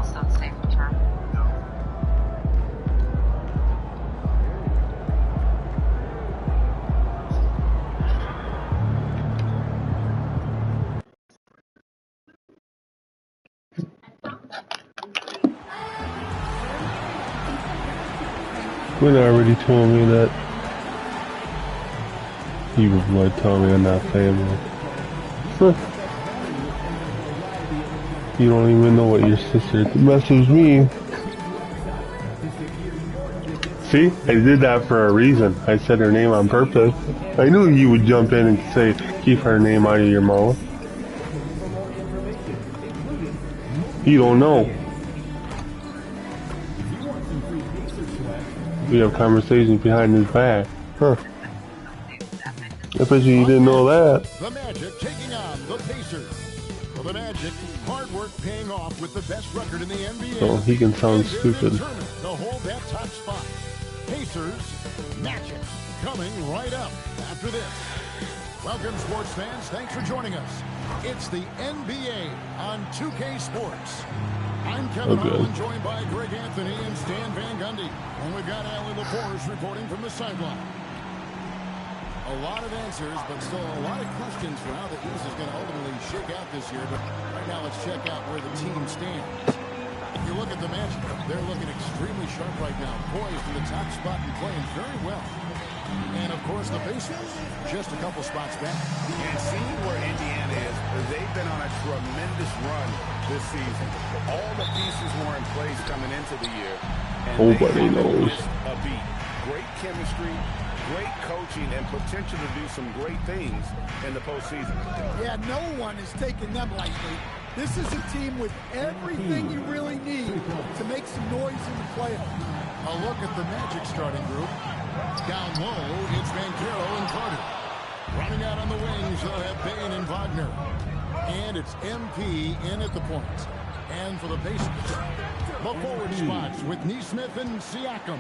also a safe term. Quinn already told me that he was like telling me I'm not family. You don't even know what your sister messaged me. See, I did that for a reason. I said her name on purpose. I knew you would jump in and say, keep her name out of your mouth. You don't know. We have conversations behind his back. Huh. I bet you didn't know that. The Magic taking on the Pacers. Well, the Magic, hard work paying off with the best record in the NBA. Oh, he can sound stupid. To hold that top spot. Pacers, Magic, coming right up after this. Welcome, sports fans. Thanks for joining us. It's the NBA on 2K Sports. I'm Kevin Harlan, joined by Greg Anthony and Stan Van Gundy. And we've got Allie LaForce reporting from the sideline. A lot of answers, but still a lot of questions for how the East is going to ultimately shake out this year. But right now, let's check out where the team stands. If you look at the Magic, they're looking extremely sharp right now, poised in the top spot and playing very well. And, of course, the Pacers, just a couple spots back. And seeing where Indiana is, they've been on a tremendous run this season. All the pieces were in place coming into the year. And nobody knows. A beat. Great chemistry, great coaching, and potential to do some great things in the postseason. Yeah, no one is taking them lightly. This is a team with everything you really need to make some noise in the playoffs. A look at the Magic starting group. Down low, it's Banchero and Carter. Running out on the wings, they'll have Bain and Wagner. And it's MP in at the point. And for the Pacers, the forward spots with Nesmith and Siakam.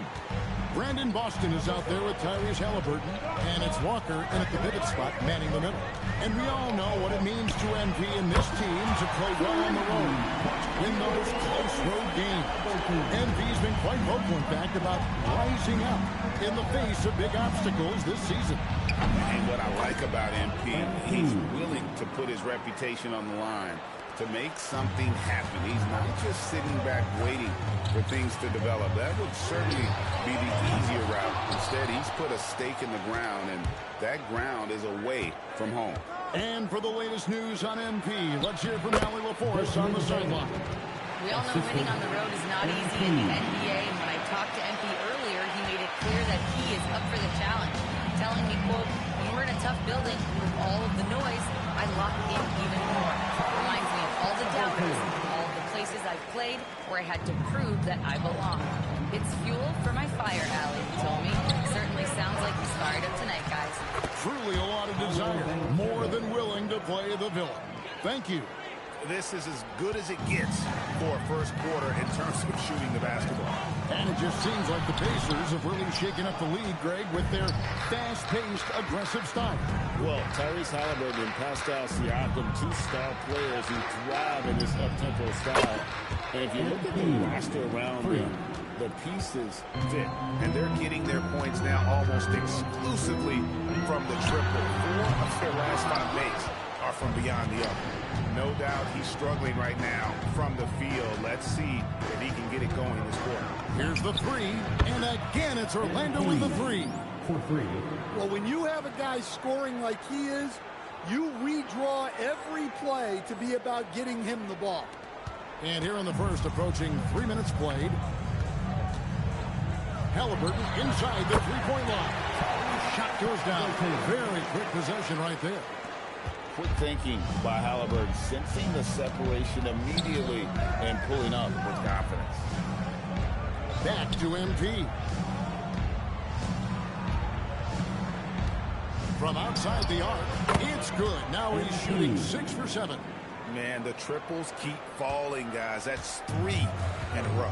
Brandon Boston is out there with Tyrese Halliburton. And it's Walker in at the pivot spot, manning the middle. And we all know what it means to MP and this team to play well on the road. Win those close road games. MP's been quite vocal, in fact, about rising up in the face of big obstacles this season. And what I like about MP, he's willing to put his reputation on the line to make something happen. He's not just sitting back waiting for things to develop. That would certainly be the easier route. Instead, he's put a stake in the ground, and that ground is away from home. And for the latest news on MP, let's hear from Allie LaForce on the sideline. We all know winning on the road is not easy in the NBA, and when I talked to MP earlier, he made it clear that he is up for the challenge, telling me, quote, when we're in a tough building with all of the noise, I lock in even more. Reminds me of all the doubters, all the places I've played where I had to prove that I belong. It's fuel for my fire, Allie, he told me. Certainly sounds like he's fired up tonight, guys. Truly a lot of desire, more than willing to play the villain. Thank you. This is as good as it gets for a first quarter in terms of shooting the basketball. And it just seems like the Pacers have really shaken up the league, Greg, with their fast-paced, aggressive style. Well, Tyrese Halliburton and Pascal Siakam, two star players who thrive in this up-tempo style. And if you look at the roster around them, the pieces fit. And they're getting their points now almost exclusively from the triple. 4 of their last 5 makes are from beyond the arc. No doubt he's struggling right now from the field. Let's see if he can get it going this quarter. Here's the three, and again it's Orlando with the three. For free. Well, when you have a guy scoring like he is, you redraw every play to be about getting him the ball. And here in the first, approaching 3 minutes played. Halliburton inside the three-point line. Shot goes down. Very quick possession right there. Quick thinking by Halliburton, sensing the separation immediately and pulling up with confidence. Back to MP. From outside the arc, it's good. Now he's shooting 6 for 7. Man, the triples keep falling, guys. That's 3 in a row.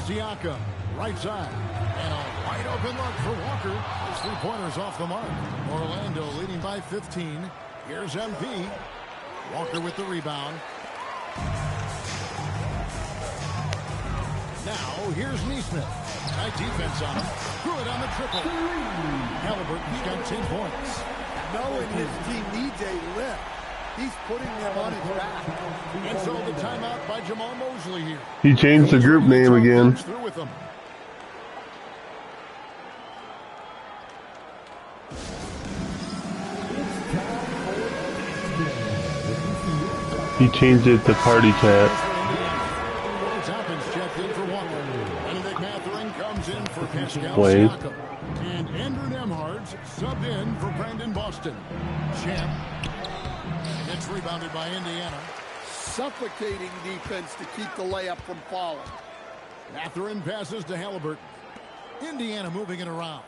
Siakam, right side. And a wide open look for Walker. His three-pointers off the mark. Orlando leading by 15. Here's MP. Walker with the rebound. Now, here's Neesmith. Tight defense on him. Good on the triple. Halliburton's got 10 points. Knowing his team needs a lift, he's putting them on his back. And so the timeout by Jamal Mosley here. He changed the group name again. Through with them. He changed it to Party Cat. Wait. And Andrew Nemhard's subbed in for Brandon Boston. Champ. It's rebounded by Indiana. Suffocating defense to keep the layup from falling. Mathurin passes to Halliburton. Indiana moving it around.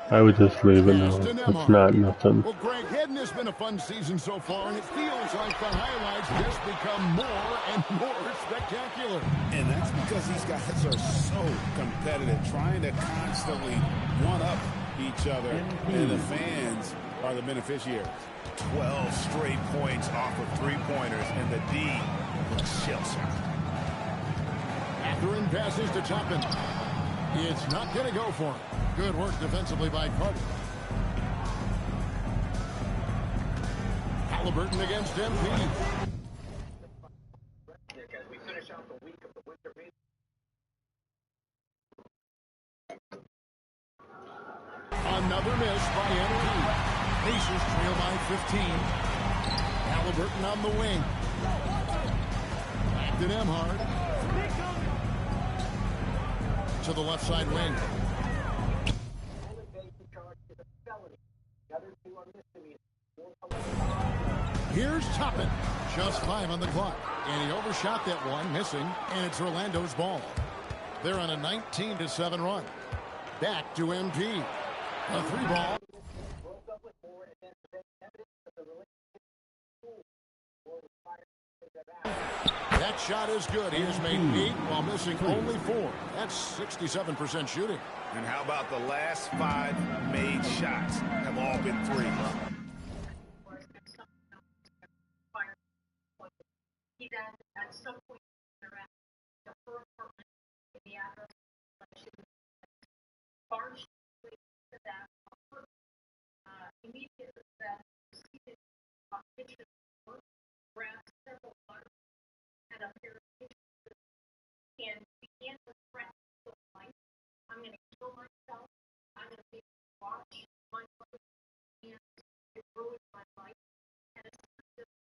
I would just leave it now. It's not nothing. Well, Greg, hadn't this been a fun season so far? And it feels like the highlights just become more and more spectacular. And that's because these guys are so competitive, trying to constantly one-up each other. And the fans are the beneficiaries. 12 straight points off of three-pointers, and the D looks shell-shocked. Mathurin passes to Toppin. It's not going to go for him. Good work defensively by Carter. Halliburton against MP. As we finish out the week of the winter meeting. Another miss by MP. Pacers trail by 15. Halliburton on the wing. Back to Nemhard. To the left side wing. Here's Toppin. Just 5 on the clock. And he overshot that one, missing. And it's Orlando's ball. They're on a 19-7 run. Back to MP. A 3-ball. That shot is good. He has made 8 while missing only 4. That's 67% shooting. And how about the last 5 made shots have all been threes? He then, at some point, around the her apartment in the address, partially to that immediately that proceeded kitchen work, grabbed several butters and a pair of tissues and began to threaten the life. I'm going to kill myself. I'm going to make you watch my life and it ruined my life. And it's just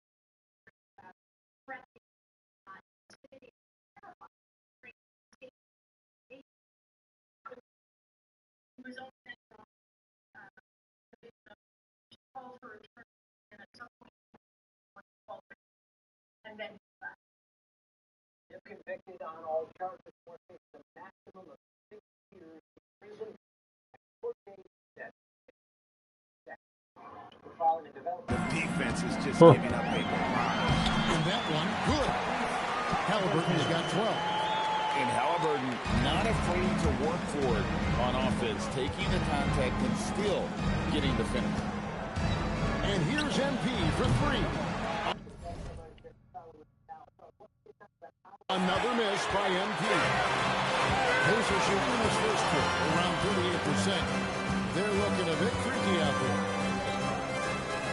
threatening, intimidating, terrifying. He was on that called her attorney and at some point called her and then if convicted on all charges, will face a maximum of 6 years in prison. Court date that we're following the development. The defense is just giving up a lot. And that one, good. Halliburton's got 12. And Halliburton not afraid to work for it on offense, taking the contact and still getting the finish. And here's MP for 3. Another miss by MP. Pacers shooting this first quarter around 38%. They're looking a bit freaky out there.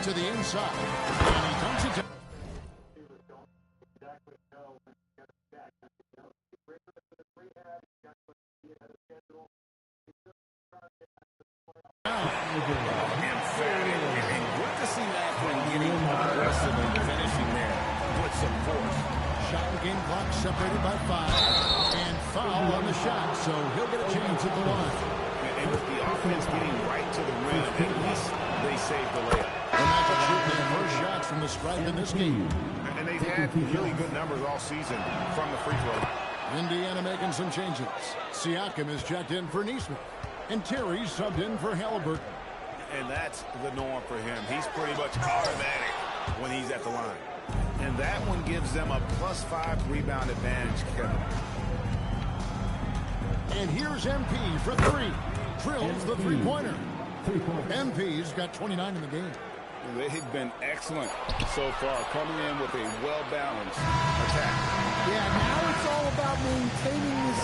To the inside. And he dumps it down. And good to see Mathurin getting aggressive and finishing there. Put some force. Shot and game clock separated by 5. And foul on the shot, so he'll get a chance at the line. And with the offense getting right to the rim, at least they saved the layup. The Magic shooting their first shots from the stripe in this game. And they've had really good numbers all season from the free throw line. Indiana making some changes. Siakam is checked in for Neesmith. And Terry subbed in for Halliburton. And that's the norm for him. He's pretty much automatic when he's at the line. And that one gives them a +5 rebound advantage, Kevin. And here's MP for 3. Drills the three-pointer. MP's got 29 in the game. They've been excellent so far, coming in with a well-balanced attack. Yeah, now it's all about maintaining this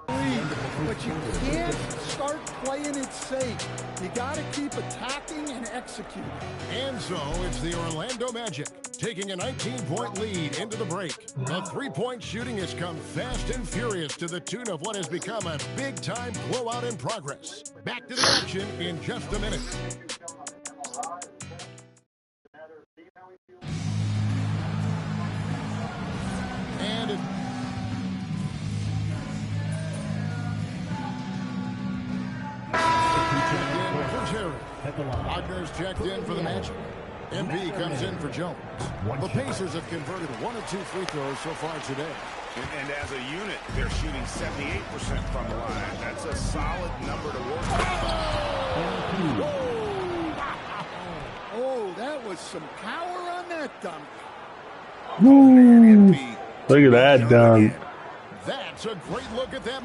lead, but you can't start playing it safe. You got to keep attacking and executing. And so it's the Orlando Magic taking a 19-point lead into the break. The three-point shooting has come fast and furious to the tune of what has become a big-time blowout in progress. Back to the action in just a minute. And it Wagner's checked in for the Magic. MP comes in for Jones. The Pacers have converted 1 of 2 free throws so far today. And as a unit, they're shooting 78% from the line. That's a solid number to work with. Oh, that was some power on that dunk. Woo. Look at that dunk. That's a great look at that.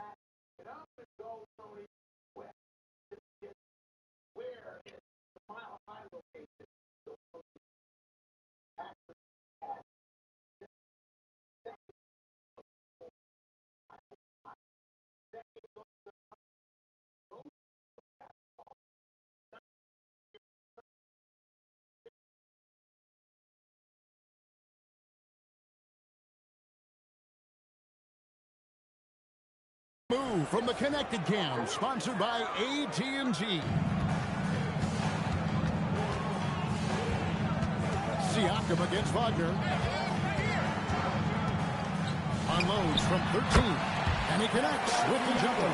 Move from the Connected Cam, sponsored by AT&T. Siakam against Wagner. Unloads from 13. And he connects with the jumper.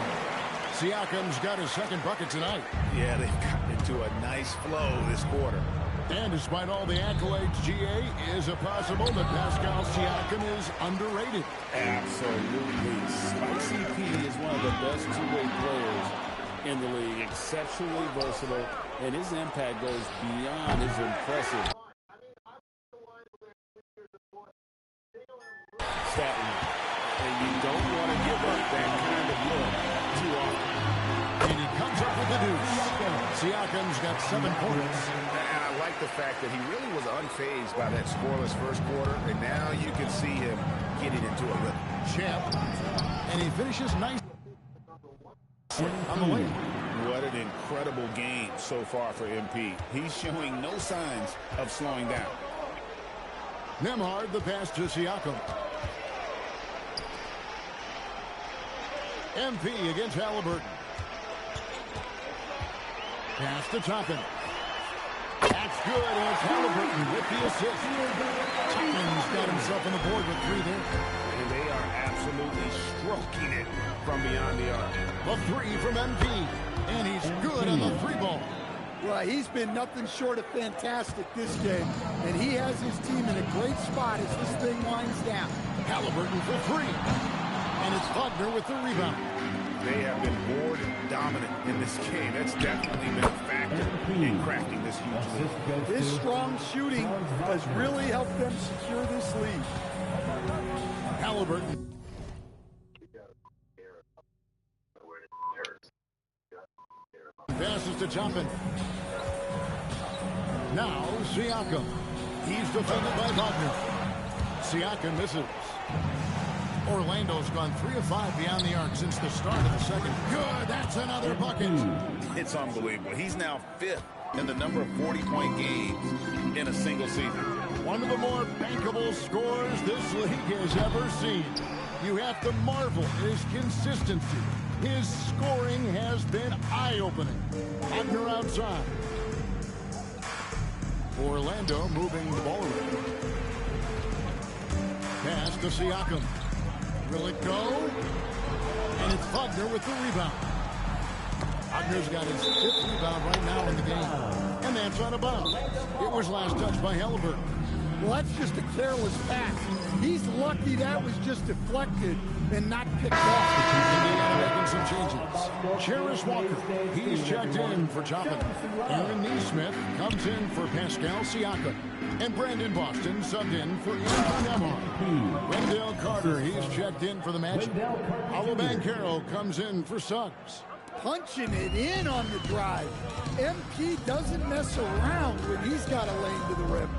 Siakam's got his second bucket tonight. Yeah, they've gotten into a nice flow this quarter. And despite all the accolades, GA, is it possible that Pascal Siakam is underrated? Absolutely. Spicy P is one of the best two-way players in the league. Exceptionally versatile, and his impact goes beyond his impressive stat line. And you don't want to give up that kind of look too often. And he comes up with the deuce. Siakam's got 7 points. And I like the fact that he really was unfazed by that scoreless first quarter, and now you can see him getting into a rhythm. Champ. And he finishes nice on the way. What an incredible game so far for MP. He's showing no signs of slowing down. Nembhard, the pass to Siakam. MP against Halliburton. Pass to Toppin. That's good, and it's Halliburton with the assist. Toppin's got himself on the board with 3 there. And they are absolutely stroking it from beyond the arc. The 3 from MP, and he's good on the 3-ball. Well, he's been nothing short of fantastic this game, and he has his team in a great spot as this thing winds down. Halliburton for 3, and it's Wagner with the rebound. They have been board dominant in this game. That's definitely been a factor in cracking this huge lead. This strong shooting has really helped them secure this lead. Halliburton. Passes to Toppin. Now Siakam. He's defended by Wagner. Siakam misses. Orlando's gone 3 of 5 beyond the arc since the start of the second. Good, that's another bucket. It's unbelievable. He's now 5th in the number of 40-point games in a single season. One of the more bankable scorers this league has ever seen. You have to marvel at his consistency. His scoring has been eye-opening. Wagner outside. Orlando moving the ball around. Pass to Siakam. Will it go? And it's Wagner with the rebound. Wagner's got his 5th rebound right now in the game. And that's on a bounce. It was last touched by Halliburton. Well, that's just a careless pass. He's lucky that was just deflected and not picked off. Indiana making some changes. Cherish Walker, he's checked in for Toppin. Aaron Nesmith comes in for Pascal Siakam. And Brandon Boston subbed in for Andrew Nembhard. Wendell Carter, he's checked in for the Magic. Paolo Banchero comes in for Suggs. punching it in on the drive. MP doesn't mess around when he's got a lane to the rim.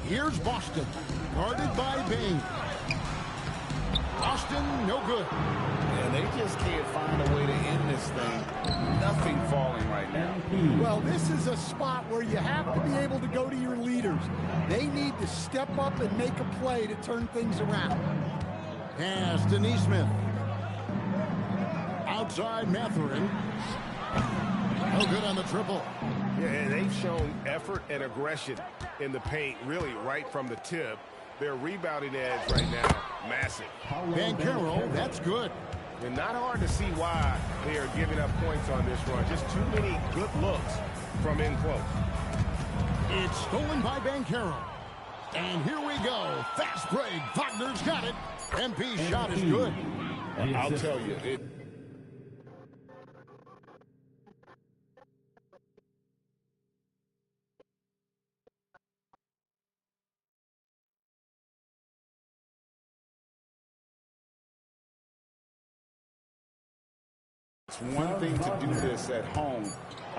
Here's Boston, guarded by Bain. Boston, no good. And they just can't find a way to end this thing. Nothing falling right now. Well, this is a spot where you have to be able to go to your leaders. They need to step up and make a play to turn things around. Pass to Neesmith. Outside Matherin. No good on the triple. Yeah, and they've shown effort and aggression in the paint, really right from the tip. Their rebounding edge right now, massive. Banchero, that's good. And not hard to see why they are giving up points on this run. Just too many good looks from in close. It's stolen by Banchero. And here we go. Fast break. Wagner's got it. MP's shot is good. I'll tell you, it's one thing to do this at home,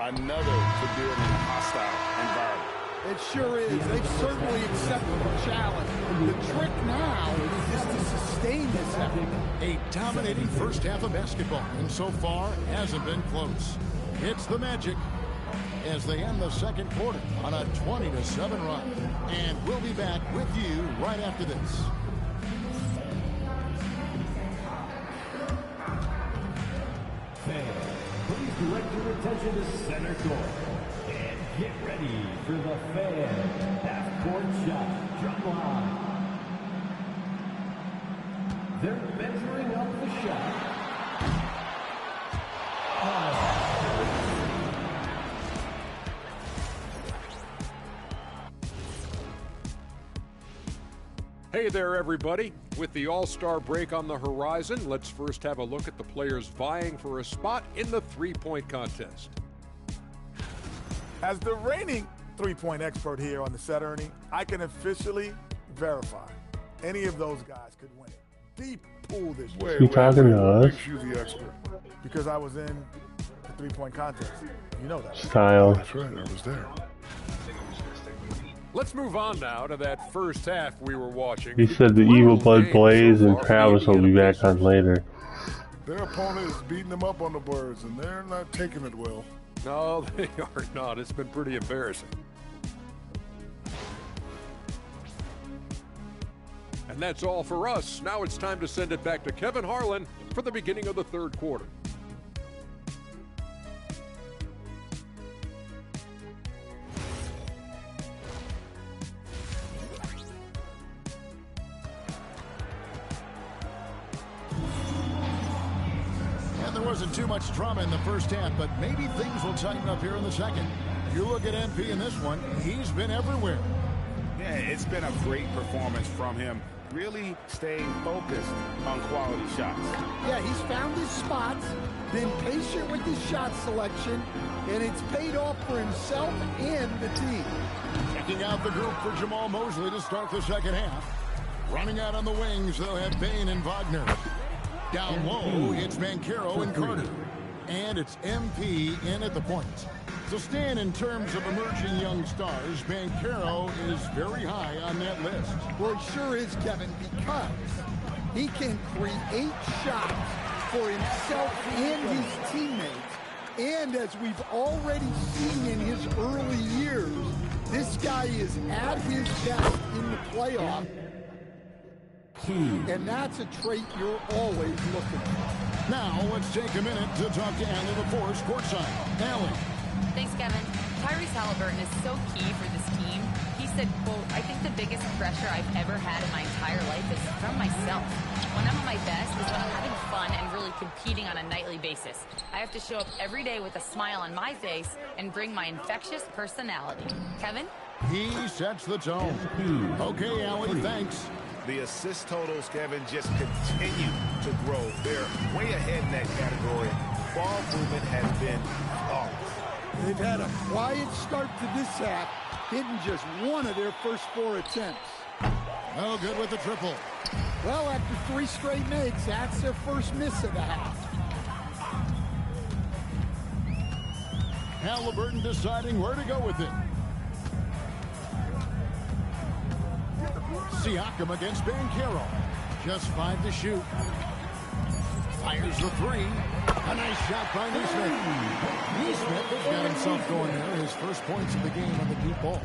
another to do it in a hostile environment. It sure is. They've certainly accepted the challenge. The trick now is just to sustain this effort. A dominating first half of basketball, and so far hasn't been close. It's the Magic as they end the second quarter on a 20-7 run. And we'll be back with you right after this. Fans, please direct your attention to center court. And get ready for the fan half-court shot drum line. They're measuring up the shot. Hey there, everybody. With the All-Star break on the horizon, let's first have a look at the players vying for a spot in the three-point contest. As the reigning three-point expert here on the Set Ernie, I can officially verify any of those guys could win it. Deep pool this year. You talking to us? Makes you the expert? Because I was in the three-point contest. You know that. Style. That's right, I was there. Let's move on now to that first half we were watching. He said the Evil Blood Blaze and Travis will be back on later. Their opponent is beating them up on the boards, and they're not taking it well. No, they are not. It's been pretty embarrassing. And that's all for us. Now it's time to send it back to Kevin Harlan for the beginning of the third quarter. Wasn't too much drama in the first half, but maybe things will tighten up here in the second. You look at MP in this one, he's been everywhere. Yeah, it's been a great performance from him. Really staying focused on quality shots. Yeah, he's found his spots, been patient with his shot selection, and it's paid off for himself and the team. Checking out the group for Jamal Mosley to start the second half. Running out on the wings, they'll have Bain and Wagner. Down low, it's Banchero and Carter. And it's MP in at the point. So Stan, in terms of emerging young stars, Banchero is very high on that list. Well, he sure is, Kevin, because he can create shots for himself and his teammates. And as we've already seen in his early years, this guy is at his best in the playoffs. And that's a trait you're always looking for. Now, let's take a minute to talk to Allie LaForce courtside. Allie. Thanks, Kevin. Tyrese Halliburton is so key for this team. He said, quote, I think the biggest pressure I've ever had in my entire life is from myself. When I'm at my best is when I'm having fun and really competing on a nightly basis. I have to show up every day with a smile on my face and bring my infectious personality. Kevin? He sets the tone. Okay, Allie, thanks. The assist totals, Kevin, just continue to grow. They're way ahead in that category. Ball movement has been flawless. They've had a quiet start to this half, hitting just one of their first 4 attempts. No good with the triple. Well, after 3 straight makes, that's their first miss of the half. Halliburton deciding where to go with it. Siakam against Banchero. Just 5 to shoot. Fires the 3. A nice shot by Neesmith. Neesmith has got himself going there. His first points of the game on the deep ball.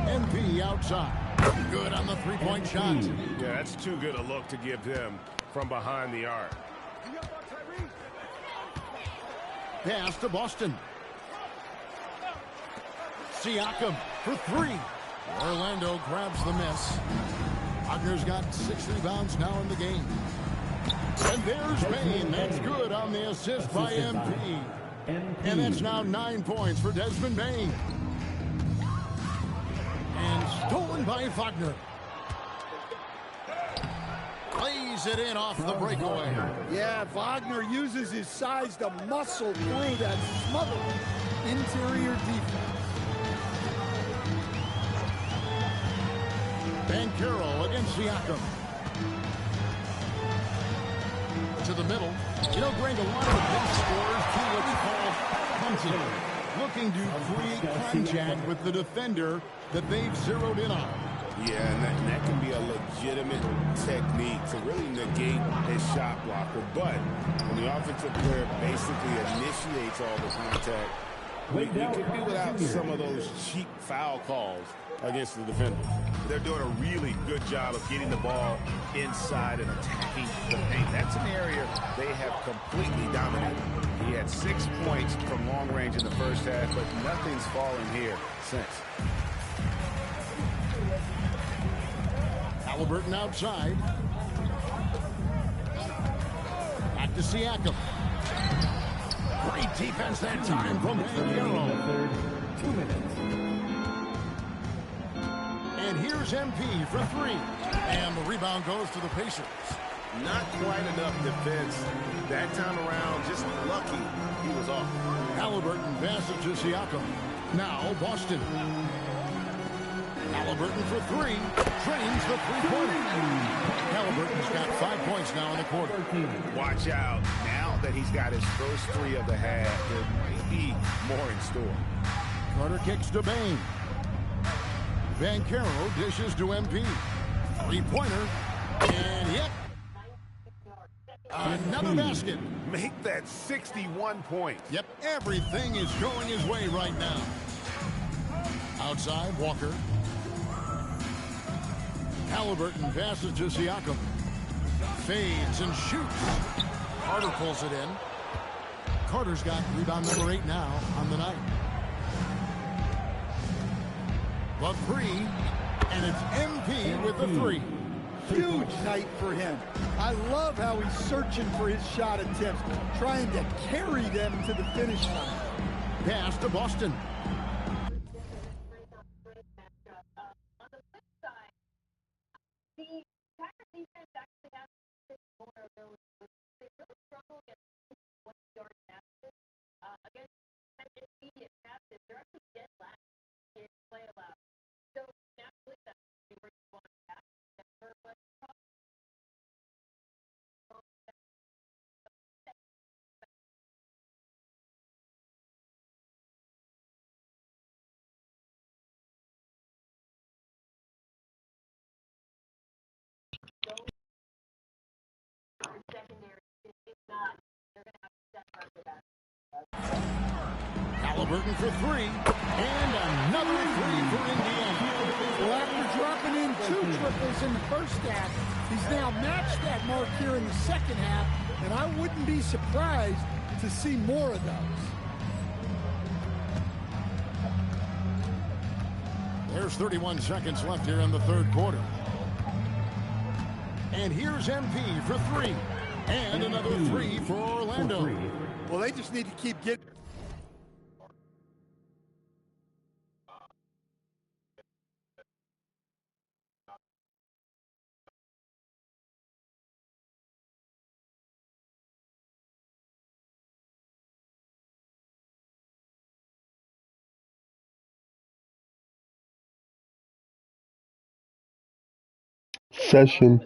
MP outside. Good on the 3-point shot. Yeah, that's too good a look to give him from behind the arc. Pass to Boston. Siakam for 3. Orlando grabs the miss. Wagner's got 6 rebounds now in the game. And there's Bain. That's good on the assist by MP. And that's now 9 points for Desmond Bain. And stolen by Wagner. Plays it in off the breakaway. Yeah, Wagner uses his size to muscle through that smothering interior defense. Banchero against Siakam. To the middle. You know, Greg, a lot of the best scorers do what's called punting. Looking to create contact with the defender that they've zeroed in on. Yeah, and that can be a legitimate technique to really negate a shot blocker. But when the offensive player basically initiates all the contact, we can do without some of those cheap foul calls against the defender. They're doing a really good job of getting the ball inside and attacking the paint. That's an area they have completely dominated. He had 6 points from long range in the first half, but nothing's fallen here since. Halliburton outside. Back to Siakam. Great defense that time from Banchero. 2 minutes. And here's MP for 3. And the rebound goes to the Pacers. Not quite enough defense that time around. Just lucky he was off. Halliburton passes to Siakam. Now Boston. Halliburton for 3. Trains the 3-pointer. Halliburton's got 5 points now in the quarter. Watch out. Now that he's got his first 3 of the half, there might be more in store. Carter kicks to Bain. Banchero dishes to MP. 3-pointer. And yep. Another basket. Make that 61 points. Yep, everything is going his way right now. Outside, Walker. Halliburton passes to Siakam. Fades and shoots. Carter pulls it in. Carter's got rebound number 8 now on the night. The 3, and it's MP with the 3. Huge night for him. I love how he's searching for his shot attempts, trying to carry them to the finish line. Pass to Boston. On the flip side, the Packers defense actually has vulnerability. They really struggle against 1-yard passes. Against intermediate passes, they're actually dead last in play allowed. So naturally, that's where you want to pass. Halliburton for 3, and another 3 for Indiana. Well, after dropping in 2 triples in the first half, he's now matched that mark here in the second half, and I wouldn't be surprised to see more of those. There's 31 seconds left here in the third quarter. And here's MP for 3. And another 3 for Orlando. Well, they just need to keep getting session.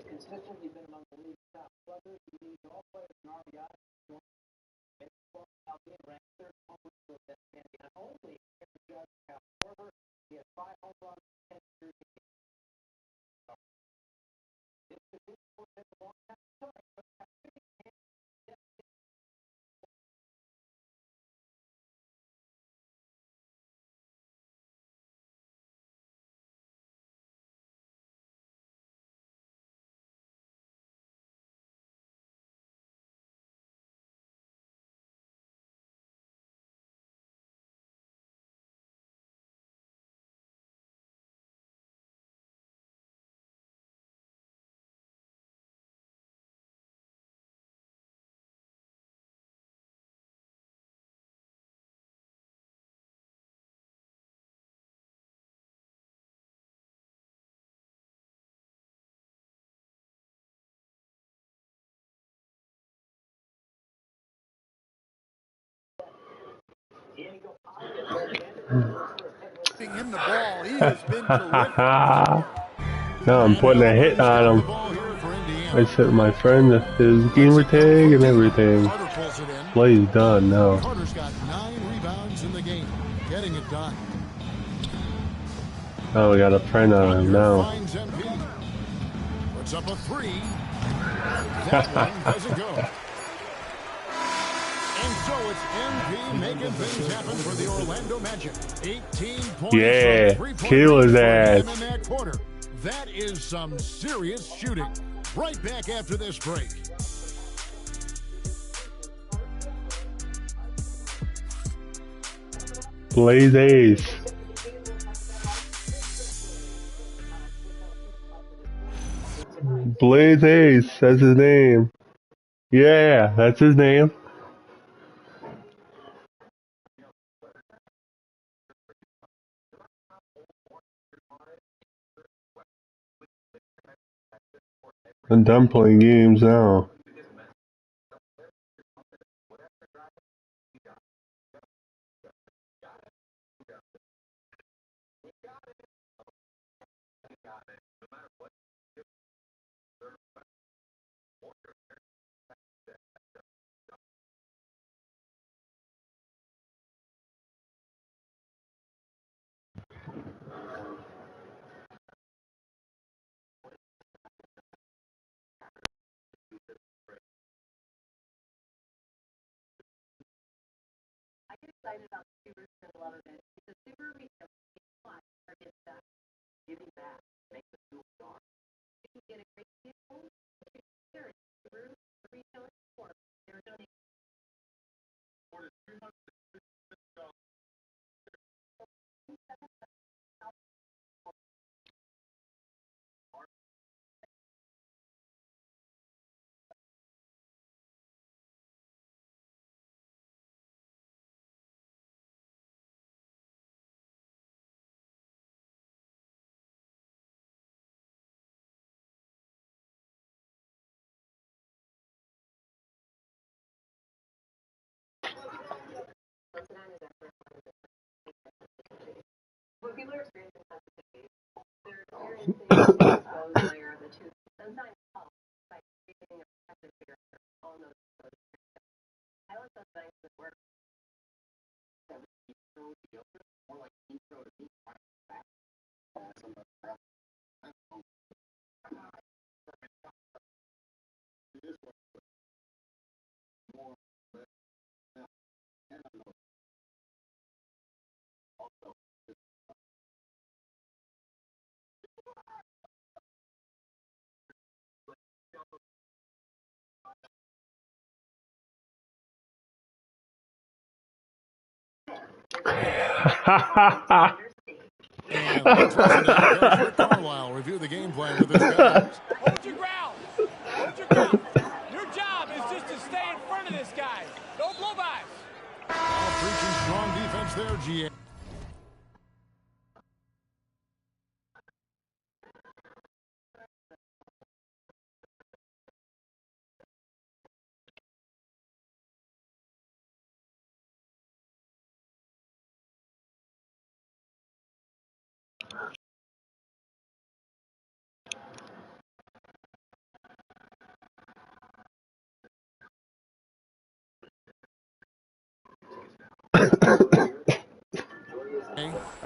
Him the ball. He has been terrific this year. Now I'm putting a hit on him. I sent my friend his gamer tag and everything. Play's done now. Carter's got 9 rebounds in the game, getting it done. Oh, we got a friend on him now. Finds MP. Puts up a 3. That one doesn't go. And so it's MP making things happen for the Orlando Magic. 18 points. Yeah, kill his ass. In that quarter. That is some serious shooting. Right back after this break. Blaze Ace. Blaze Ace, that's his name. Yeah, that's his name. I'm done playing games now. I get excited about Subaru for a lot of it. Because Subaru retail are getting back, giving back, make the fuel star. You can get a great vehicle, share it. Subaru, the retailer support. They're donating. What people are experiencing sensitivity, they're experiencing the exposed layer of the tooth. Sometimes help by creating a protective barrier on those exposed areas. Highlight those things that work. And let's listen to head coach Rick Carlisle review the game plan with his guys. Hold your ground. Hold your ground. Your job is just to stay in front of this guy. No blow-bys. Now preaching strong defense there, GA.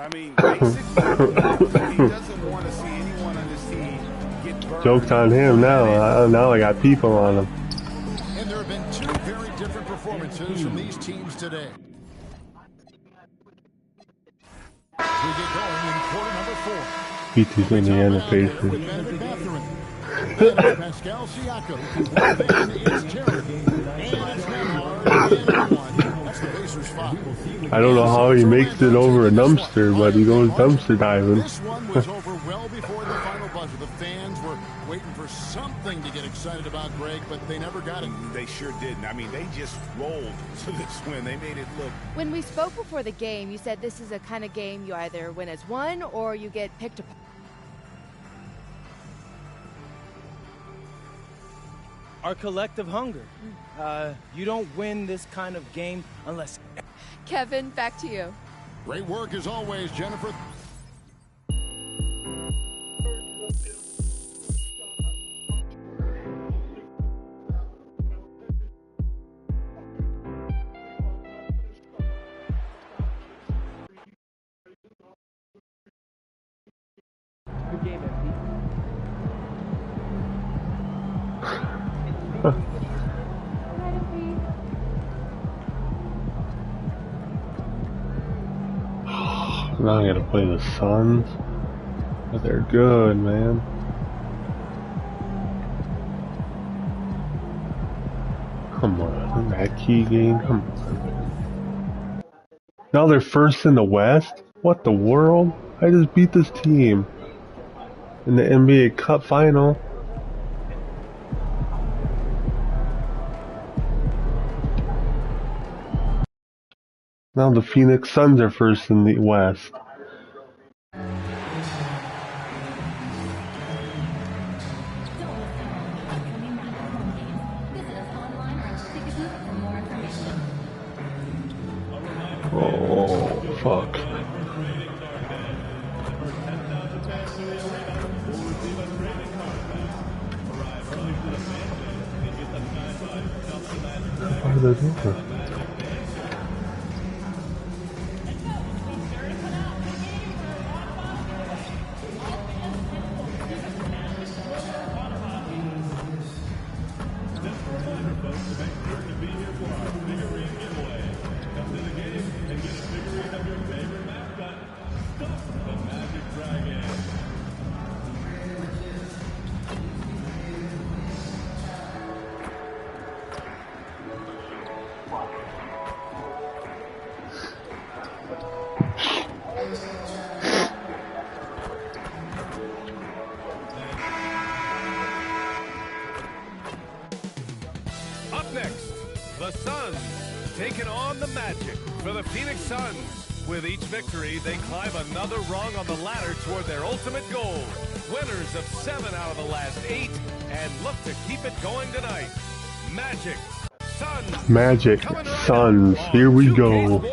I mean, basically, he doesn't want to see anyone on this team get burned. Joke's on him now. Now I got people on him. And there have been two very different performances from these teams today. We get going in quarter number 4. Beat these Indiana Pacers. Pascal Siakam. Well, then it's Terry. And it's Neymar. And one. That's the Pacers' foul. I don't know how he makes it over a dumpster, but he goes dumpster diving. This one was over well before the final buzzer. The fans were waiting for something to get excited about, Greg, but they never got it. They sure didn't. I mean, they just rolled to this win. They made it look. When we spoke before the game, you said this is a kind of game you either win as one or you get picked apart. Our collective hunger. You don't win this kind of game unless... Kevin, back to you. Great work as always, Jennifer. Good game, MP. Now I gotta play the Suns, but they're good, man. Come on, that key game, come on. Now they're first in the West? What the world? I just beat this team in the NBA Cup final. Now the Phoenix Suns are first in the West. Oh, fuck. What are they doing? Up next, the Suns taking on the Magic. For the Phoenix Suns, with each victory, they climb another rung on the ladder toward their ultimate goal. Winners of 7 out of the last 8, and look to keep it going tonight. Magic, Suns. Magic, Suns, here we go.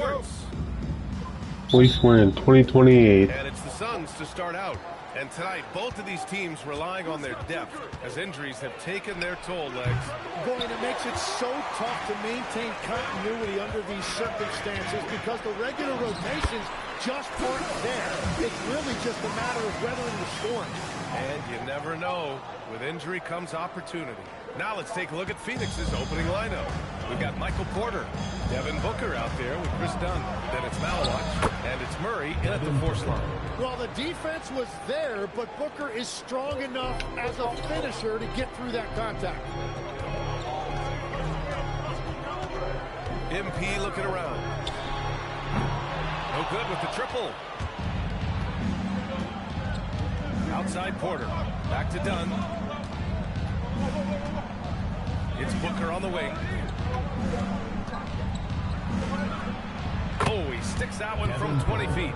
At least we're in 2028. And it's the Suns to start out. And tonight, both of these teams relying on their depth as injuries have taken their toll, Legs. Boy, and it makes it so tough to maintain continuity under these circumstances because the regular rotations just aren't there. It's really just a matter of weathering the storm. And you never know. With injury comes opportunity. Now let's take a look at Phoenix's opening lineup. We've got Michael Porter, Devin Booker out there with Chris Dunn. Then it's Malawach, and it's Murray in at the force line. Well, the defense was there, but Booker is strong enough as a finisher to get through that contact. MP looking around. No good with the triple. Outside Porter. Back to Dunn. It's Booker on the wing. Oh, he sticks that one from 20 feet.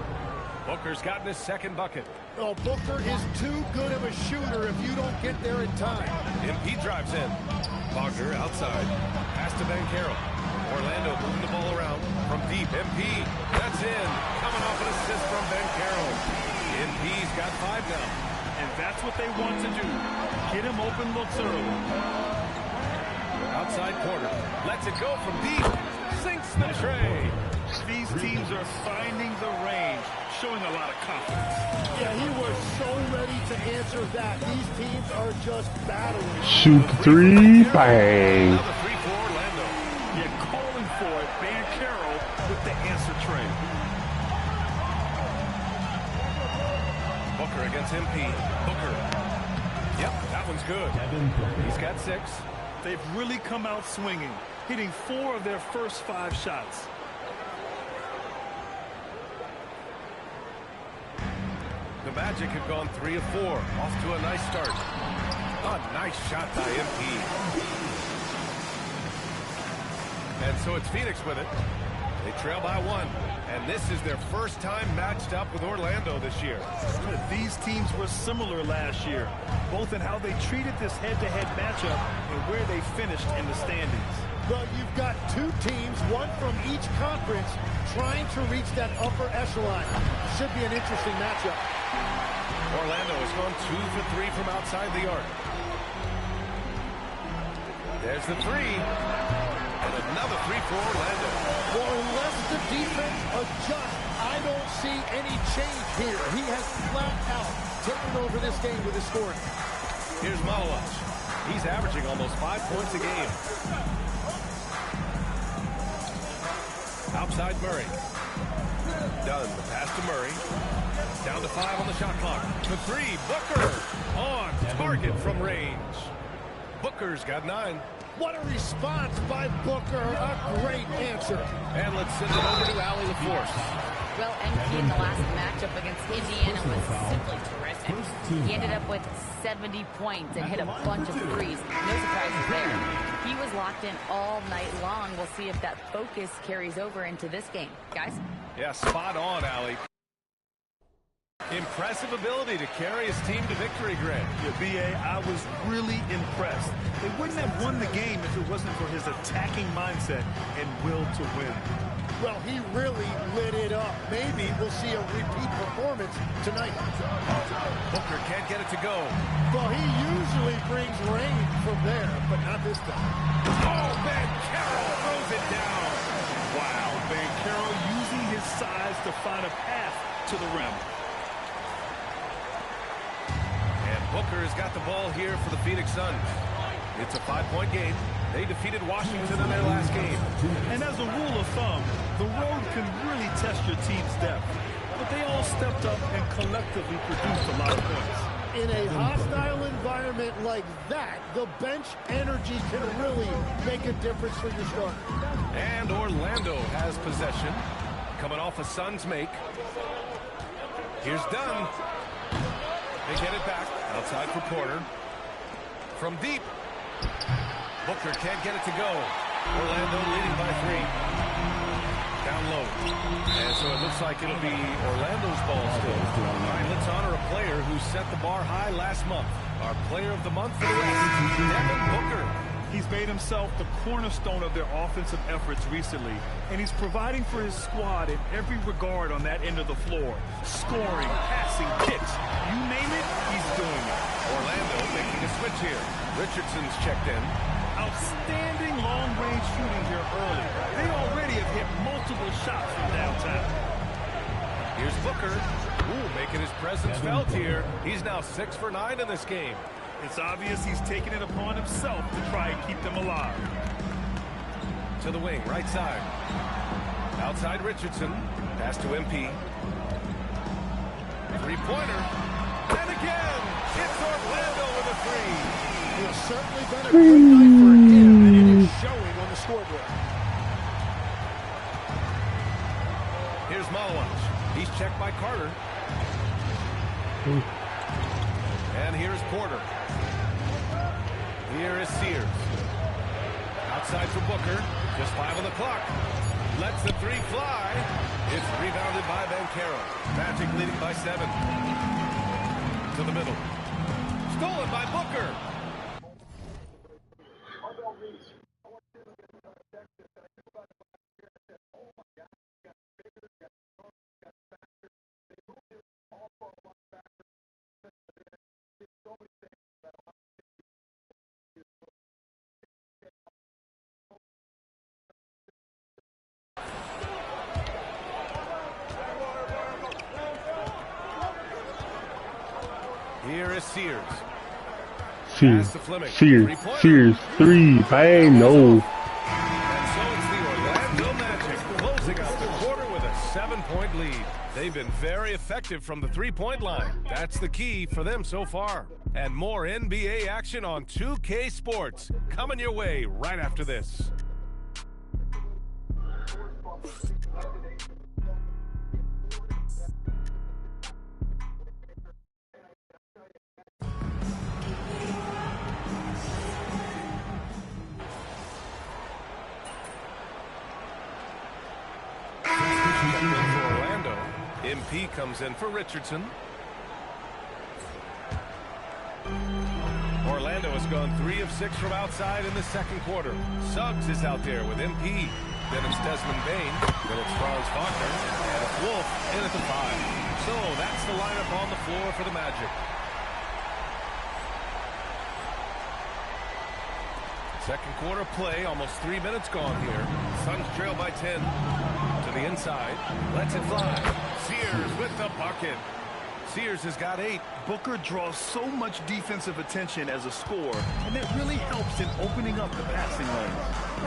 Booker's gotten his second bucket. Oh, Booker is too good of a shooter if you don't get there in time. MP drives in. Wagner outside. Pass to Banchero. Orlando moving the ball around from deep. MP. That's in. Coming off an assist from Banchero. MP's got 5 now. And that's what they want to do. Get him open looks early. Outside Porter. Lets it go from deep. sinks the tray. These teams are finding the range, showing a lot of confidence. Yeah, he was so ready to answer that. These teams are just battling. Shoot three, bang. Another three for Orlando. Yeah, calling for it. Banchero with the answer tray. Booker against MP. Booker. Yep, that one's good. He's got 6. They've really come out swinging, hitting 4 of their first 5 shots. The Magic have gone 3 of 4. Off to a nice start. A nice shot by MP. And so it's Phoenix with it. They trail by 1. And this is their first time matched up with Orlando this year. These teams were similar last year, both in how they treated this head-to-head matchup and where they finished in the standings. Well, you've got 2 teams, one from each conference, trying to reach that upper echelon. Should be an interesting matchup. Orlando has gone 2 for 3 from outside the arc. There's the 3. And another 3 for Orlando. Well, unless the defense adjusts, I don't see any change here. He has flat out taken over this game with his scoring. Here's Malawach. He's averaging almost 5 points a game. Outside Murray. Done. The pass to Murray. Down to 5 on the shot clock. The 3. Booker on target from range. Booker's got 9. What a response by Booker. A great answer. And let's send it over to Allie LaForce. Well, MP in the last matchup against Indiana was simply terrific. He ended up with 70 points and hit a bunch of threes. No surprises there. He was locked in all night long. We'll see if that focus carries over into this game. Guys? Yeah, spot on, Allie. Impressive ability to carry his team to victory, Greg. Yeah, B.A., I was really impressed. They wouldn't have won the game if it wasn't for his attacking mindset and will to win. Well, he really lit it up. Maybe we'll see a repeat performance tonight. Booker can't get it to go. Well, he usually brings rain from there, but not this time. Oh, Banchero throws it down. Wow, Banchero using his size to find a path to the rim. Booker has got the ball here for the Phoenix Suns. It's a 5-point game. They defeated Washington in their last game. And as a rule of thumb, the road can really test your team's depth. But they all stepped up and collectively produced a lot of points. In a hostile environment like that, the bench energy can really make a difference for your starter. And Orlando has possession. Coming off a Suns make. Here's Dunn. They get it back. Outside for Porter. From deep. Booker can't get it to go. Orlando leading by 3. Down low. And so it looks like it'll be Orlando's ball still. All right, let's honor a player who set the bar high last month. Our player of the month for the West, Devin Booker. He's made himself the cornerstone of their offensive efforts recently, and he's providing for his squad in every regard on that end of the floor. Scoring, passing, kicks, you name it, he's doing it. Orlando making a switch here. Richardson's checked in. Outstanding long-range shooting here early. They already have hit multiple shots from downtown. Here's Booker. Ooh, making his presence felt here. He's now 6 for 9 in this game. It's obvious he's taken it upon himself to try and keep them alive. To the wing, right side. Outside Richardson. Pass to MP. Three-pointer. And again, it's Orlando with a 3. It's certainly been a good night for him, and it is showing on the scoreboard. Here's Malawach. He's checked by Carter. And here's Porter. Here is Sears. Outside for Booker. Just 5 on the clock. Lets the 3 fly. It's rebounded by Banchero. Magic leading by 7. To the middle. Stolen by Booker. Here is Sears. Sears, 3, bang, no. And so it's the Orlando Magic closing out the quarter with a 7-point lead. They've been very effective from the three-point line. That's the key for them so far. And more NBA action on 2K Sports coming your way right after this. For Orlando, MP comes in for Richardson. Orlando has gone 3 of 6 from outside in the second quarter. Suggs is out there with MP. Then it's Desmond Bain. Then it's Franz Wagner. And it's Wolf in at the 5. So that's the lineup on the floor for the Magic. Second quarter play, almost 3 minutes gone here. Suns trail by 10. To the inside, lets it fly. Sears with the bucket. Sears has got 8. Booker draws so much defensive attention as a scorer, and that really helps in opening up the passing lane.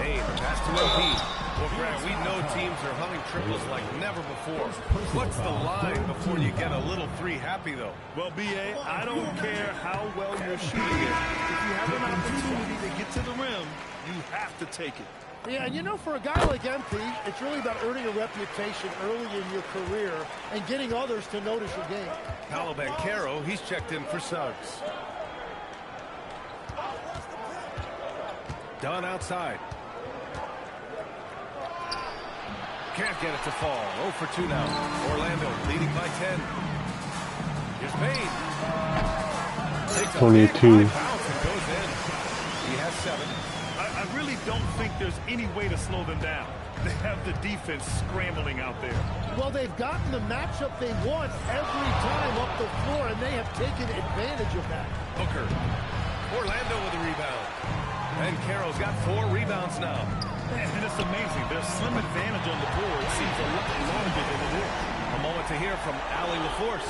Hey, the pass to MP. Well, Grant, we know teams are humming triples like never before. What's the line before you get a little 3 happy, though? Well, B.A., I don't care how well you're shooting it. If you have an opportunity to get to the rim, you have to take it. Yeah, and you know, for a guy like MP, it's really about earning a reputation early in your career and getting others to notice your game. Paolo Banchero, he's checked in for Suggs. Dunn outside. Can't get it to fall. 0 for 2 now. Orlando leading by 10. Here's Bain. Takes 22. Goes in. He has 7. I really don't think there's any way to slow them down. They have the defense scrambling out there. Well, they've gotten the matchup they want every time up the floor, and they have taken advantage of that. Booker. Orlando with a rebound. And Carroll's got 4 rebounds now. And it's amazing. Their slim advantage on the board seems a lot larger than it is. A moment to hear from Allie LaForce.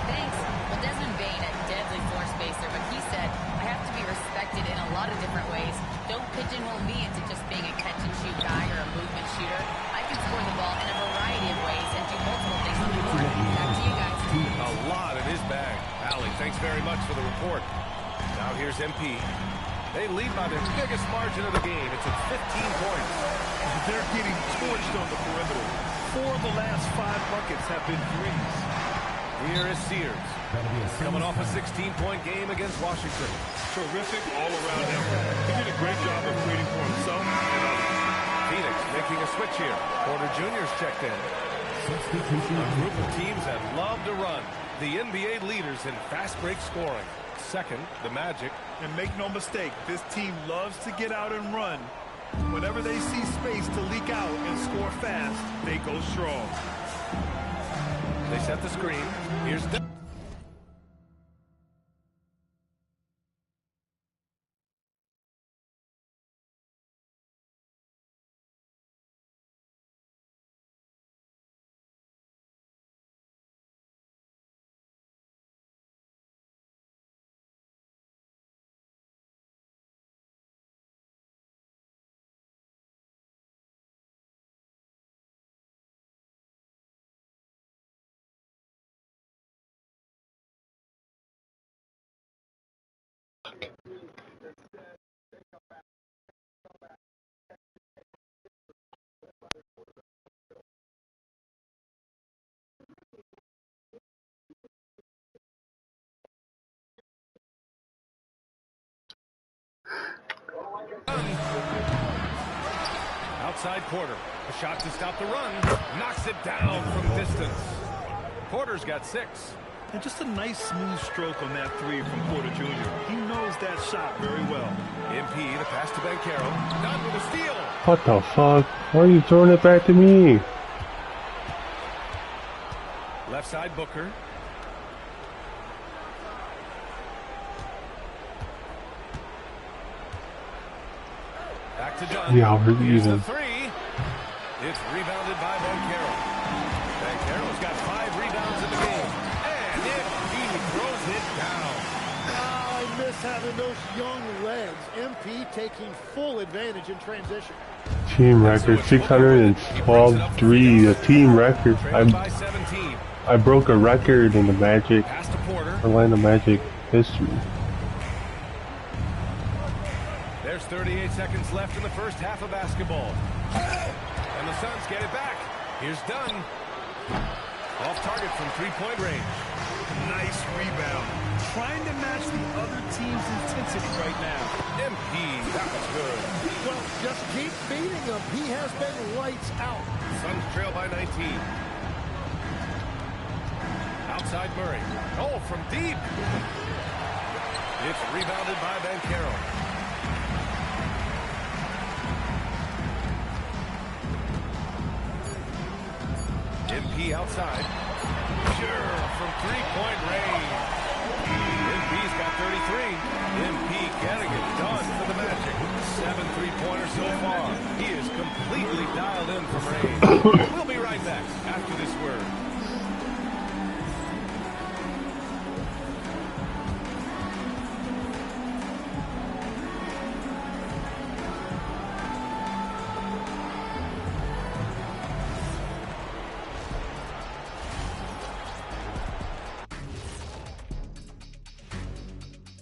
Thanks. Well, Desmond Bain, a deadly floor spacer, but he said, I have to be respected in a lot of different ways. Don't pigeonhole me into just being a catch-and-shoot guy or a movement shooter. I can score the ball in a variety of ways and do multiple things on the court. Back to you guys. A lot in his bag. Allie, thanks very much for the report. Now here's MP. They lead by their biggest margin of the game. It's at 15 points. They're getting torched on the perimeter. 4 of the last 5 buckets have been threes. Here is Sears. Coming off a 16-point game against Washington. Terrific all-around effort. He did a great job of creating for himself and others. Phoenix making a switch here. Porter Jr.'s checked in. A group of teams that love to run. The NBA leaders in fast break scoring. Second, the Magic. And make no mistake, this team loves to get out and run. Whenever they see space to leak out and score fast, they go strong. They set the screen. Here's outside Porter. A shot to stop the run. Knocks it down from distance. Porter's got 6. And just a nice smooth stroke on that 3 from Porter Jr. He knows that shot very well. MP, the pass to Banchero. Done with a steal. What the fuck? Why are you throwing it back to me? Left side Booker. Back to Dunn. Yeah, we're Here's even. the 3. It's rebounded by Banchero. Banchero's got 5 rebounds in the game. And he throws it down. having those young legs. MP taking full advantage in transition. Team record 612-3, a team record. I broke a record in the Magic, Orlando Magic history. There's 38 seconds left in the first half of basketball. And the Suns get it back. Here's Dunn. Off target from three-point range. Nice rebound. Trying to match the other team's intensity right now. MP, that was good. Well, just keep feeding him. He has been lights out. Suns trail by 19. Outside Murray. Oh, from deep. It's rebounded by Bankero. MP outside. Sure, from three-point range. MP's got 33. MP getting it done for the Magic. 7 3-pointers so far. He is completely dialed in from range. We'll be right back after this word.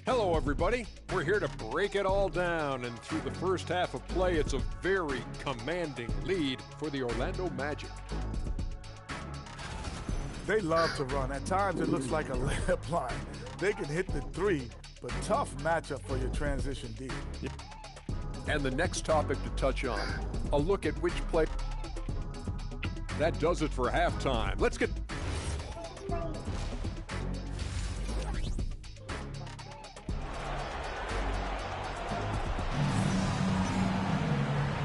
Hello, everybody. We're here to break it all down, and through the first half of play, it's a very commanding lead for the Orlando Magic. They love to run. At times, it looks like a layup line. They can hit the three, but tough matchup for your transition deep. And the next topic to touch on, a look at which play. That does it for halftime. Let's get...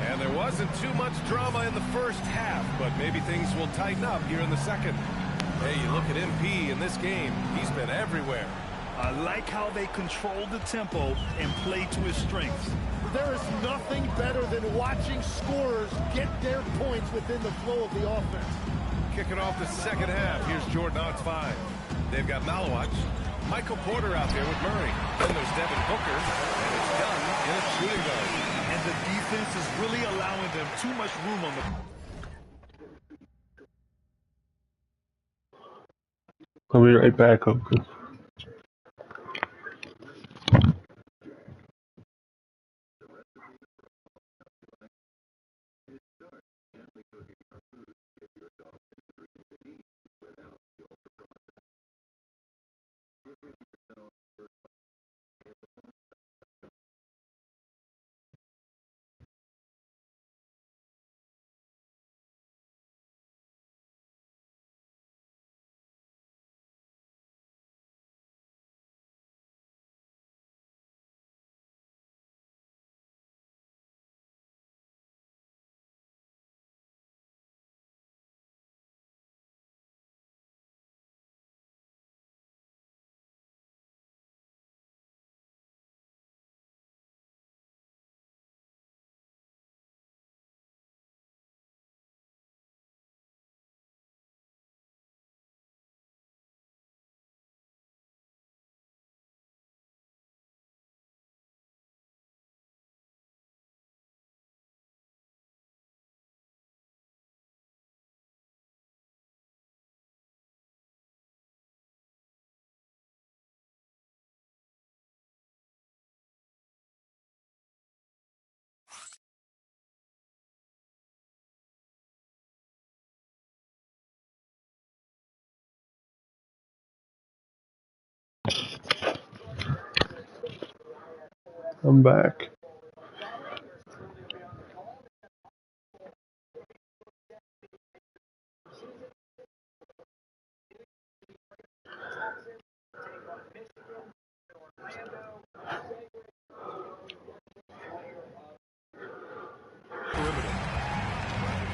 And there wasn't too much drama in the first half, but maybe things will tighten up here in the second. Hey, you look at MP in this game, he's been everywhere. I like how they control the tempo and play to his strengths. There is nothing better than watching scorers get their points within the flow of the offense. Kicking off the second half, here's Jordan Knox 5. They've got Malawach, Michael Porter out there with Murray. Then there's Devin Booker, and it's done in a shooting guard. And the defense is really allowing them too much room on the... I'll be right back, Uncle. I'm back.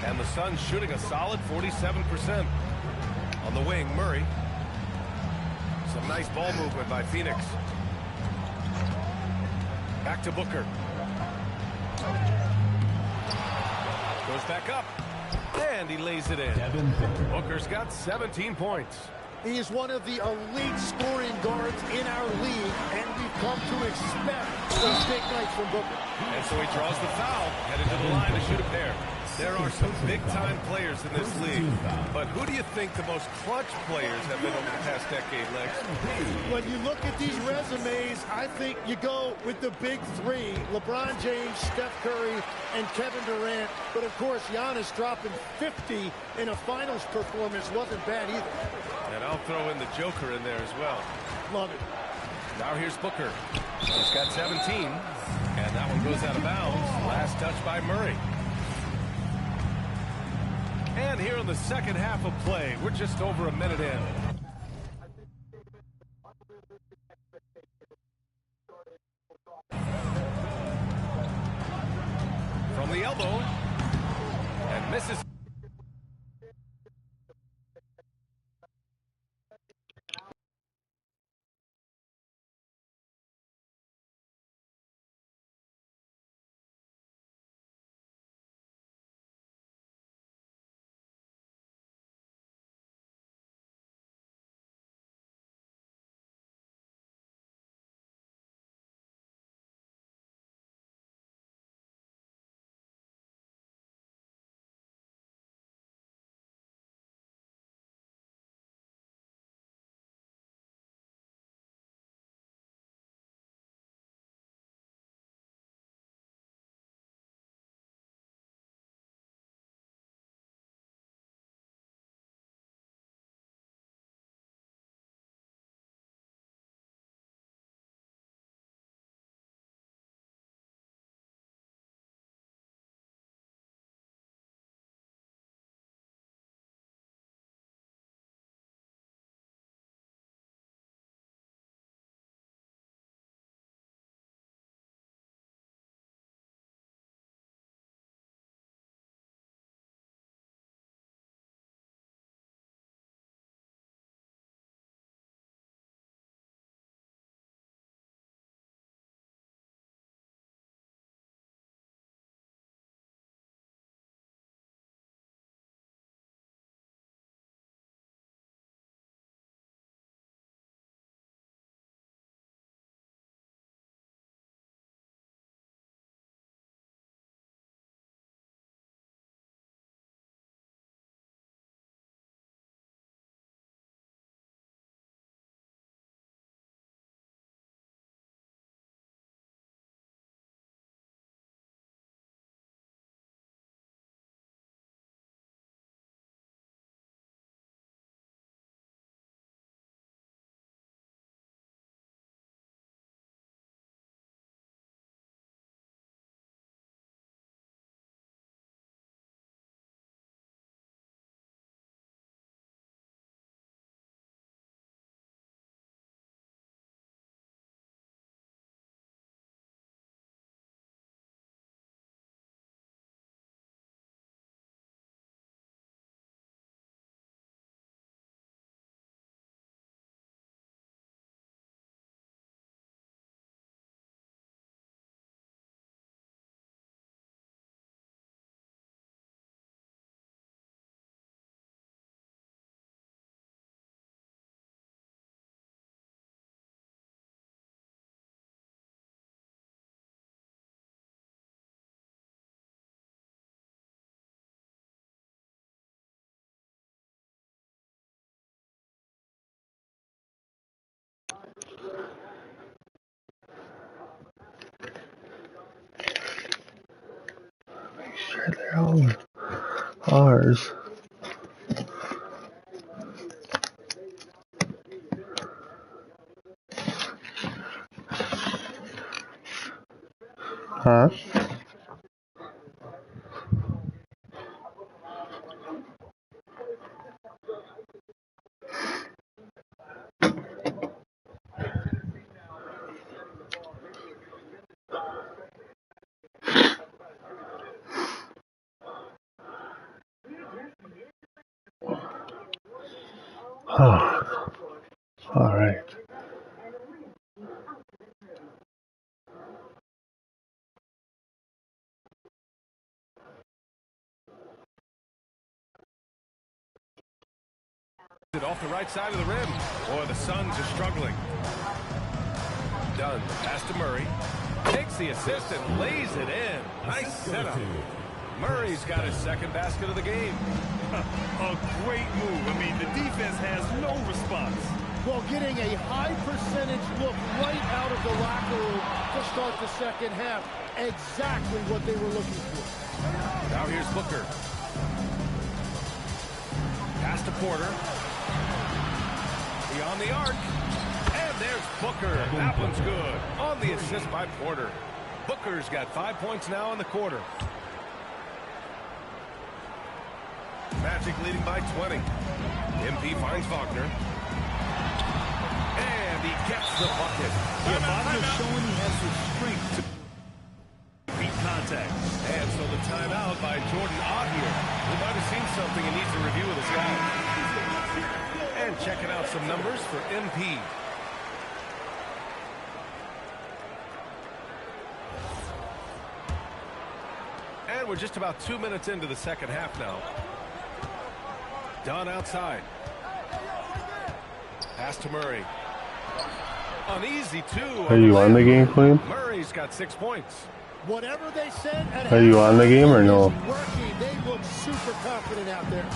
And the Suns shooting a solid 47%. On the wing, Murray. Some nice ball movement by Phoenix. Back to Booker. Goes back up. And he lays it in. Booker's got 17 points. He is one of the elite scoring guards in our league, and we've come to expect those big nights from Booker. And so he draws the foul, headed to the line to shoot a pair. There are some big-time players in this league, but who do you think the most clutch players have been over the past decade, Lex? When you look at these resumes, I think you go with the big three, LeBron James, Steph Curry, and Kevin Durant. But, of course, Giannis dropping 50 in a finals performance wasn't bad either. And I'll throw in the Joker in there as well. Love it. Now here's Booker. He's got 17, and that one goes out of bounds. Last touch by Murray. And here in the second half of play, we're just over a minute in. From the elbow, and misses. Sure, they're all ours. Huh? Oh, all right. Off the right side of the rim. Boy, the Suns are struggling. Dunn, pass to Murray. Takes the assist and lays it in. Nice setup. Murray's got his second basket of the game. A great move. I mean, the defense has no response. Well, getting a high percentage look right out of the locker room to start the second half. Exactly what they were looking for. Now here's Booker. Pass to Porter. Beyond the arc. And there's Booker. That one's good. On the assist by Porter. Booker's got 5 points now in the quarter. Magic leading by 20. MP finds Wagner. And he gets the bucket. Yeah, Wagner's showing he has the strength to beat contact. And so the timeout by Jordan Ott here. We might have seen something he needs to review with his guy. And checking out some numbers for MP. And we're just about 2 minutes into the second half now. Dunn outside. Pass to Murray. Uneasy two. Are you on the game, Queen? Murray's got 6 points. Whatever they said at Are you on the game or no? working. They look super confident out there.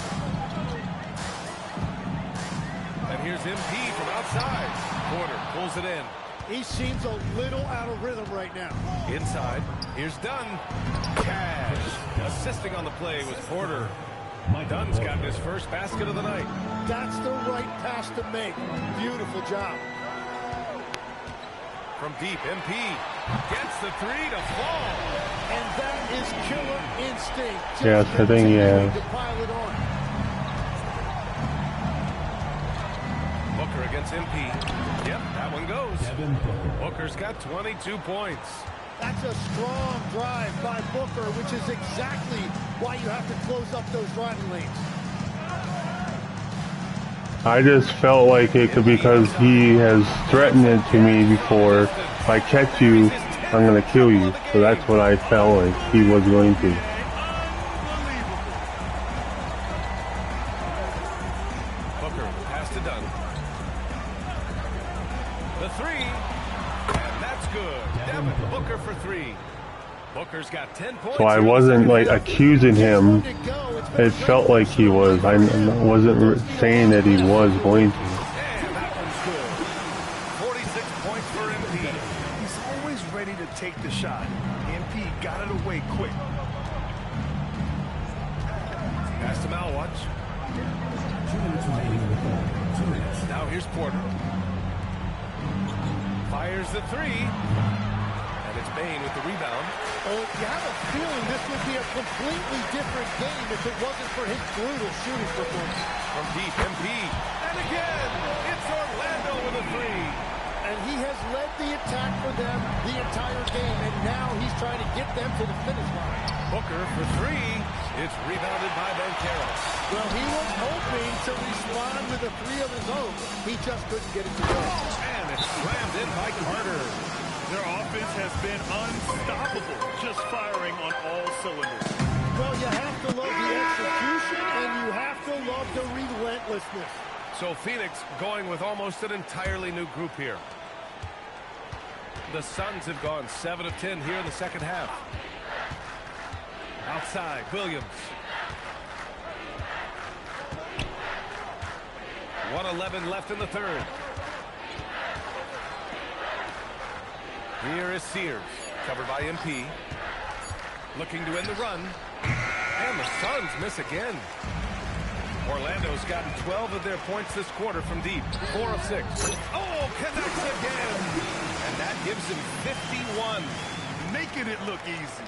And here's MP from outside. Porter pulls it in. He seems a little out of rhythm right now. Inside. Here's Dunn. Cash. Assisting on the play was Porter. Dunn's got his first basket of the night. That's the right pass to make. Beautiful job. From deep, MP gets the three to fall. And that is killer instinct. Yes, I think, yeah. To pile it on. Booker against MP. Yep, that one goes. Booker's got 22 points. That's a strong drive by Booker, which is exactly why you have to close up those driving lanes. I just felt like it could because he has threatened it to me before. If I catch you, I'm going to kill you. So that's what I felt like he was going to. Booker, pass to Dunn. The three, and that's good. Devin Booker for three. Booker's got 10 points. So I wasn't like accusing him. It felt like he was. I wasn't saying that he was going to. And that one's good. 46 points for MP. He's always ready to take the shot. MP got it away quick. Pass to Malwatch. Now here's Porter. Fires the three. And it's Bain with the rebound. Oh, you have a feeling this would be a completely different game if it wasn't for his brutal shooting performance. From deep, MP. And again, it's Orlando with a three. And he has led the attack for them the entire game, and now he's trying to get them to the finish line. Booker for three. It's rebounded by Banchero. Well, he was hoping to respond with a three of his own. He just couldn't get it to go. And it's slammed in by Carter. Their offense has been unstoppable, just firing on all cylinders. Well, you have to love the execution, and you have to love the relentlessness. So Phoenix going with almost an entirely new group here. The Suns have gone 7 of 10 here in the second half. Outside, Williams. 1:11 left in the third. Here is Sears, covered by MP. Looking to end the run. And the Suns miss again. Orlando's gotten 12 of their points this quarter from deep. 4 of 6. Oh, connects again. And that gives him 51. Making it look easy.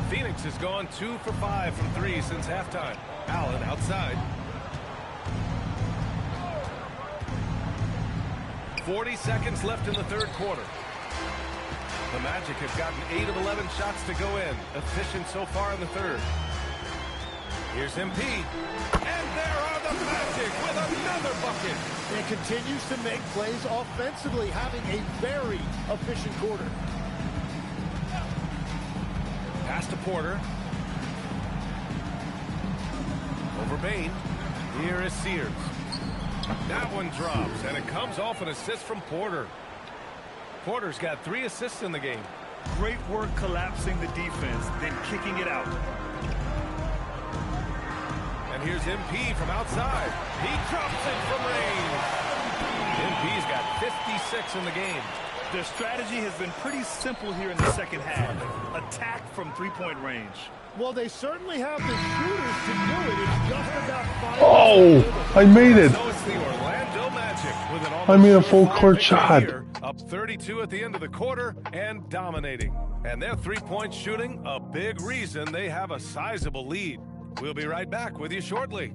Phoenix has gone 2 for 5 from 3 since halftime. Allen outside. 40 seconds left in the third quarter. The Magic have gotten 8 of 11 shots to go in. Efficient so far in the third. Here's MP. And there are the Magic with another bucket. And continues to make plays offensively, having a very efficient quarter. Pass to Porter. Over Bain. Here is Sears. That one drops, and it comes off an assist from Porter. Porter's got 3 assists in the game. Great work collapsing the defense, then kicking it out. And here's MP from outside. He drops it from range. MP's got 56 in the game. Their strategy has been pretty simple here in the second half. Attack from three-point range. Well, they certainly have the shooters to do it. It's just about finding... Oh, I made it. So it's the Orlando Magic with an almost I made a full court shot. here, up 32 at the end of the quarter and dominating. And their three-point shooting, a big reason they have a sizable lead. We'll be right back with you shortly.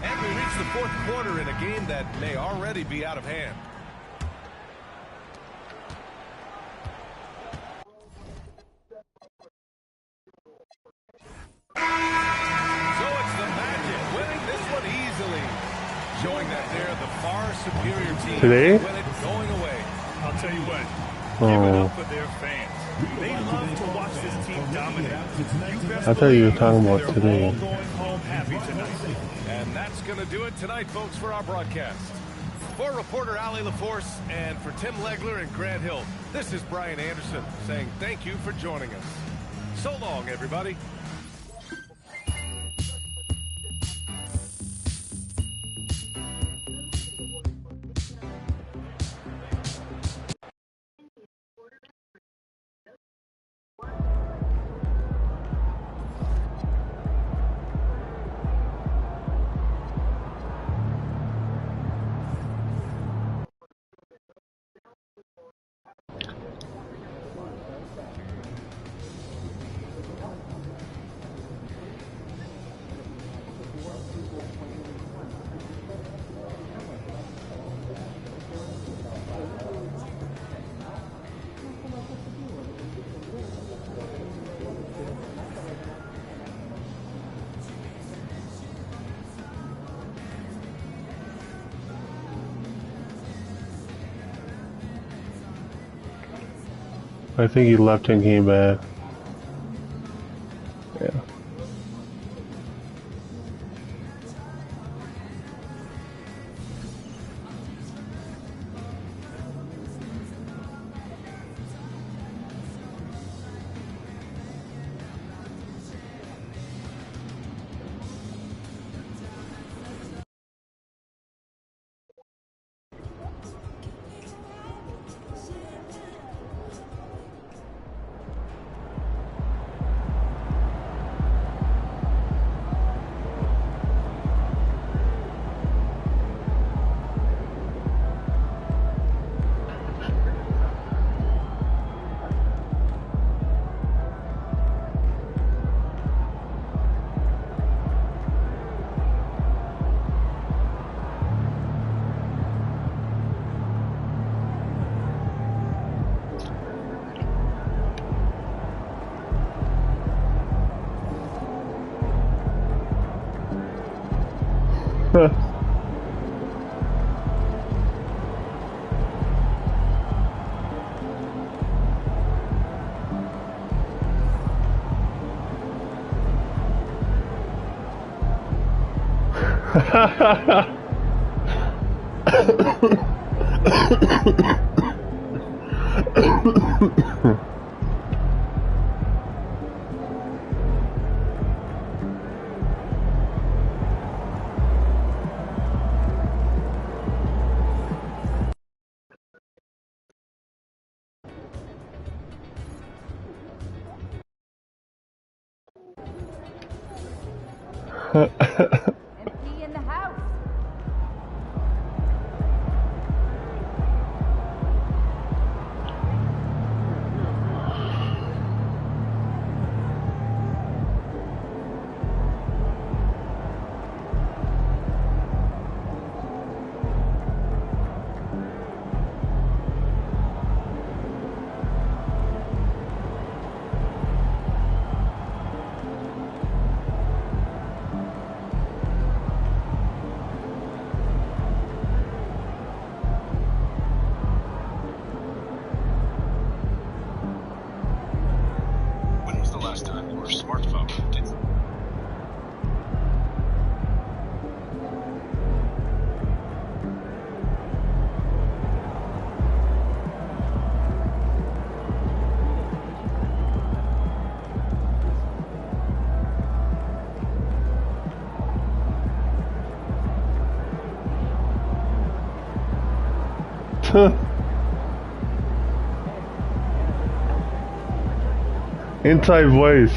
And we reach the fourth quarter in a game that may already be out of hand. So it's the Magic winning this one easily. Showing that they're the far superior team. Today? Win it going away. I'll tell you what, give it up for their fans. They love to watch this team dominate. I thought you were talking about today. All going home happy tonight. And that's going to do it tonight, folks, for our broadcast. For reporter Ali LaForce and for Tim Legler and Grant Hill, this is Brian Anderson saying thank you for joining us. So long, everybody. I think he left and came back. Yeah. MP in the house. smartphone. Inside voice.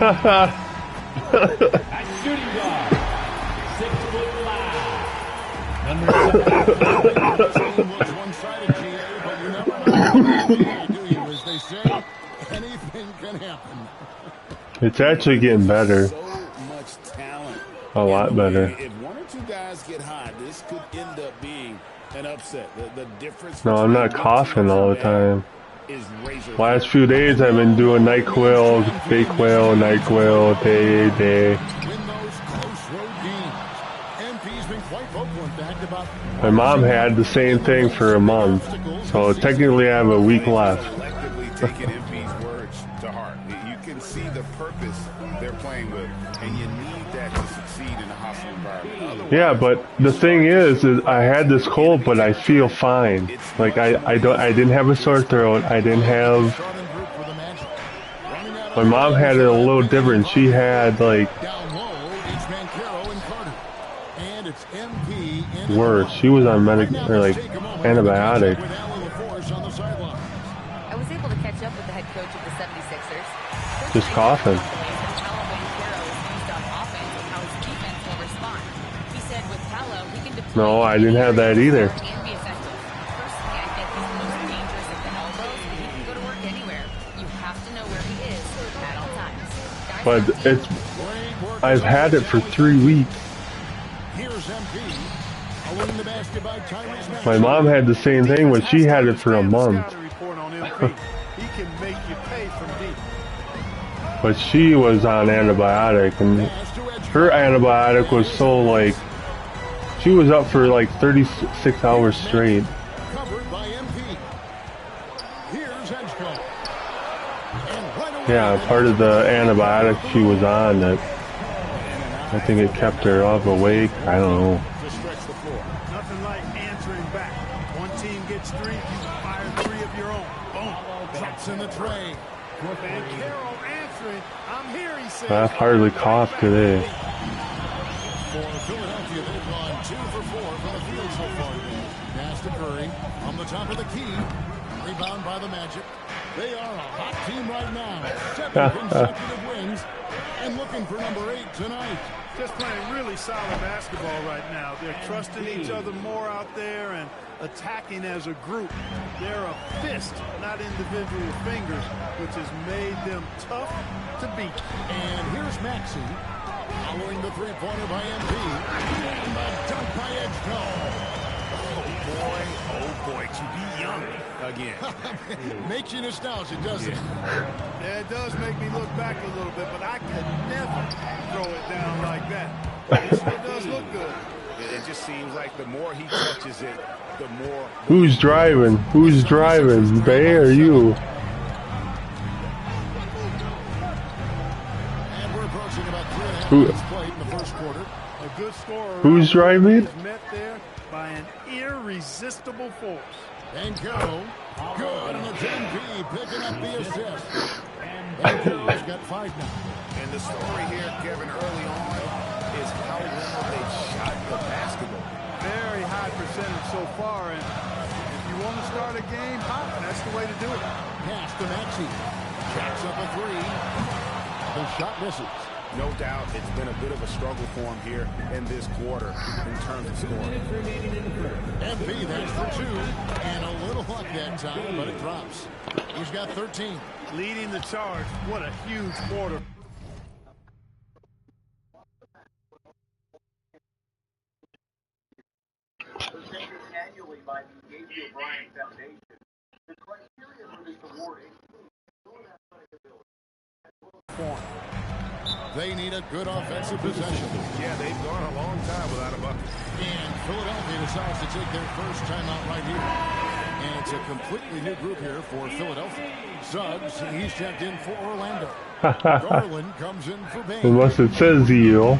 At shooting guard, 6'5", number 7. Looks one-sided, GA, but you never know in the NBA, do you? As they say, anything can happen. It's actually getting better. So much talent. A lot better. If one or two guys get hot, this could end up being an upset. The difference. No, I'm not coughing all the time. Is razor. Last few days I've been doing NyQuil, Bakewell, NyQuil, day. Win those close road games. MP's been quite vocal, in fact, about. My mom had the same thing for a month, so technically I have a week left. Collectively taking MP's words to heart. You can see the purpose they're playing with, and you need that to succeed in a hostile environment. Yeah, but the thing is I had this cold, but I feel fine. Like I didn't have a sore throat. I didn't have. My mom had it a little different. She had like worse. She was on antibiotic. I was able to catch up with the head coach of the 76ers. Just coughing. No, I didn't have that either. But I've had it for 3 weeks. My mom had the same thing, but she had it for a month. But she was on antibiotic, and her antibiotic was so like, she was up for like 36 hours straight. Yeah, part of the antibiotic she was on, that I think it kept her up awake. I don't know. Nothing like answering back. One team gets 3, you fire 3 of your own. Boom. Drops in the tray. And Carroll answering. I'm here, he says. I've hardly coughed today. For Philadelphia, they've gone 2 for 4 from the field so far today. Pass to Curry on the top of the key. Rebound by the Magic. They are a hot team right now. 7 consecutive wins and looking for number 8 tonight. Just playing really solid basketball right now. They're trusting each other more out there and attacking as a group. They're a fist, not individual fingers, which has made them tough to beat. And here's Maxey following the three-pointer by MP. And the dunk by Edgecombe. Oh boy, to be young again. Makes you nostalgic, doesn't it? Yeah, it does make me look back a little bit, but I could never throw it down like that. It sure does look good. It just seems like the more he touches it, the more... Who's driving? Who's driving? Bay or you? And we're approaching about 3.5 Who? minutes played in the first quarter. A good scorer. Who's driving? Is met there by an irresistible force. And Carroll, good, and it's MP picking up the assist. And Carroll's got 5 now. And the story here, Kevin, early on, is how well they shot the basketball. Very high percentage so far, and if you want to start a game hot, that's the way to do it. Pass to Maxey. Jacks up a 3. The shot misses. No doubt it's been a bit of a struggle for him here in this quarter in terms of scoring. MP, that's for 2. And a little luck that time, but it drops. He's got 13. Leading the charge. What a huge quarter. Presented annually by the A.B. O'Brien Foundation. The criteria for this award They need a good offensive possession. Yeah, they've gone a long time without a bucket. And Philadelphia decides to take their first timeout right here. And it's a completely new group here for Philadelphia. Suggs, he's checked in for Orlando. Garland comes in for Bain. Unless it says Zeal.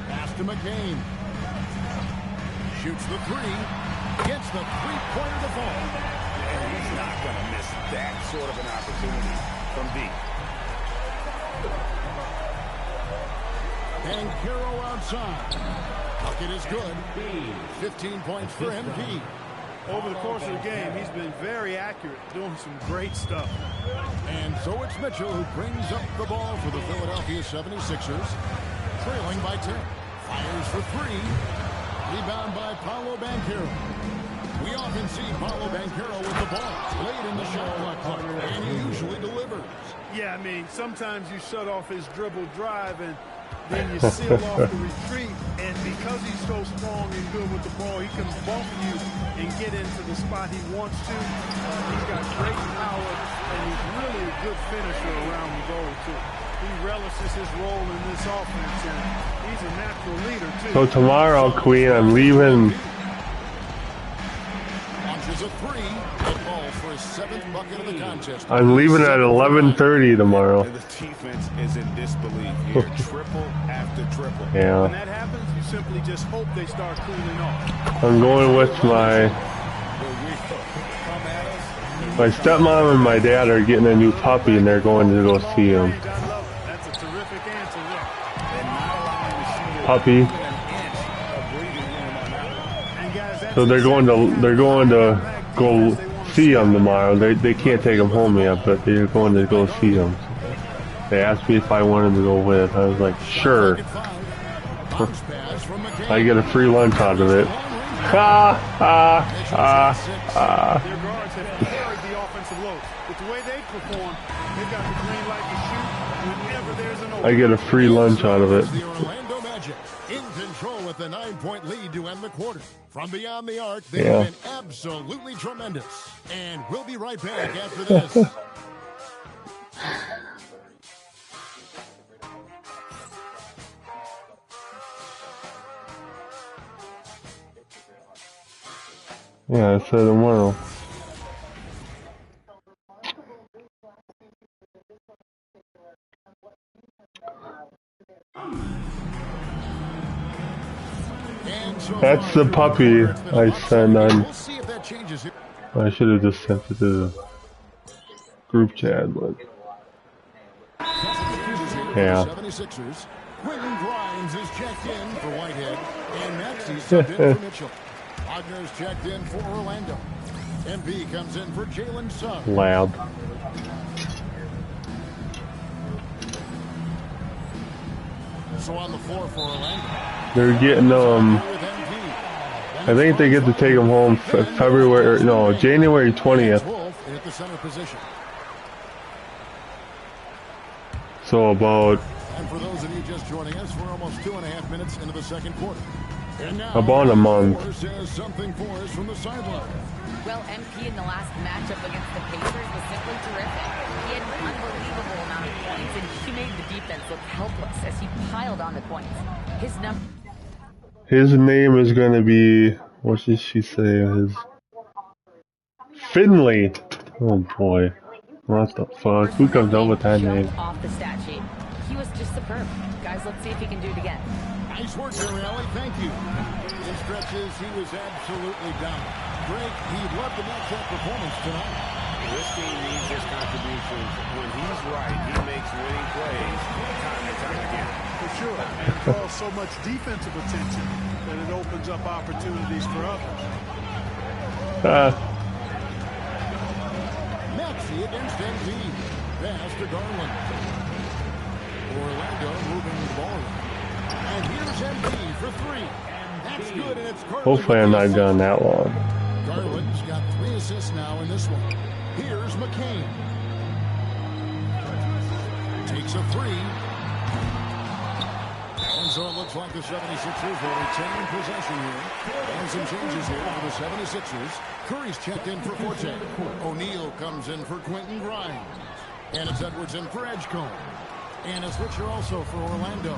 Pass to McCain. Shoots the three. Gets the three-pointer to fall. And he's not going to miss that sort of an opportunity from deep. And Caro outside. Bucket is good. 15 points for MP. Over the course of the game, he's been very accurate, doing some great stuff. And so it's Mitchell who brings up the ball for the Philadelphia 76ers. Trailing by 10. Fires for three. Rebound by Paolo Banchero. We often see Paolo Banchero with the ball late in the shot clock, and he usually delivers. Yeah, I mean, sometimes you shut off his dribble drive and then you seal off the retreat, and because he's so strong and good with the ball, he can bump you and get into the spot he wants to. He's got great power, and he's really a good finisher around the goal, too. He relishes his role in this offense, and he's a natural leader, too. So tomorrow, Queen, I'm leaving. Launches a three. That ball for his 7th bucket of the contest. I'm leaving at 11:30 tomorrow. And the defense is in disbelief here. Triple after triple. Yeah. When that happens, you simply just hope they start cooling off. I'm going with my stepmom and my dad are getting a new puppy, and they're going to go see him. That's a terrific answer there. Puppy. So they're going to go see him tomorrow. They can't take him home yet, but they're going to go see him. They asked me if I wanted to go with. I was like, sure. I get a free lunch out of it. Ha ha ha ha. Their guards have carried the offensive load. With the way they perform, they've got the green light to shoot whenever there's an open. I get a free lunch out of it. The Orlando Magic in control with a 9-point lead to end the quarter. From beyond the arc, they've been absolutely tremendous. And we'll be right back after this. Yeah, I said tomorrow. That's the puppy I sent on. I should have just sent it to the group chat, but yeah. Quentin Grimes is checked in for Whitehead, and Maxey's subbed in for Mitchell. Wagner's checked in for Orlando. MP comes in for Jalen Suggs. Lab. So on the floor for Orlando. They're getting I think they get to take them home January 20th. At the center position. So about And for those of you just joining us, we're almost 2.5 minutes into the second quarter. And now, about a month. Says something for us from the sideline. Well, MP in the last matchup against the Pacers was simply terrific. He had an unbelievable amount of points, and he made the defense look helpless as he piled on the points. His name is going to be, what did she say? His Finley. Oh boy, what the fuck? Who comes up with that name? Off the stat sheet. He was just superb. Guys, let's see if he can do it again. Nice work there, Allie. Thank you. In stretches, he was absolutely down. Greg, he loved the matchup performance tonight. This team needs his contributions. When he's right, he makes winning plays time and time again. For sure. And draws so much defensive attention that it opens up opportunities for others. Maxey against MP. Pass to Garland. Orlando moving the ball. And here's MP for three. And that's good, and it's Garland. Hopefully I'm not gone that long. Garland's got 3 assists now in this one. Here's McCain. Takes a three. And And so it looks like the 76ers will retain possession here. And some changes here for the 76ers. Curry's checked in for Forte. O'Neal comes in for Quentin Grimes. And it's Edwards in for Edgecombe. And a switcher also for Orlando.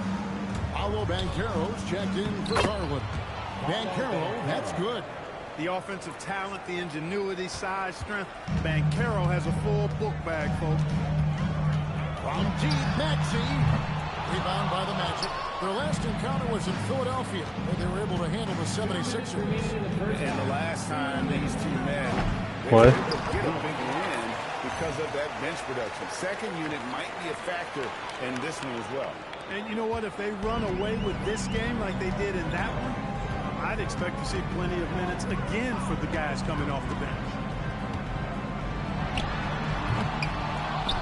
Paolo Banchero's checked in for Garland. Banchero, that's good. The offensive talent, the ingenuity, size, strength. Banchero has a full book bag, folks. From deep, Maxey. Rebound by the Magic. Their last encounter was in Philadelphia, where they were able to handle the 76ers. And the last time these two men What? get a big win because of that bench production. Second unit might be a factor in this one as well. And you know what? If they run away with this game like they did in that one, I'd expect to see plenty of minutes again for the guys coming off the bench.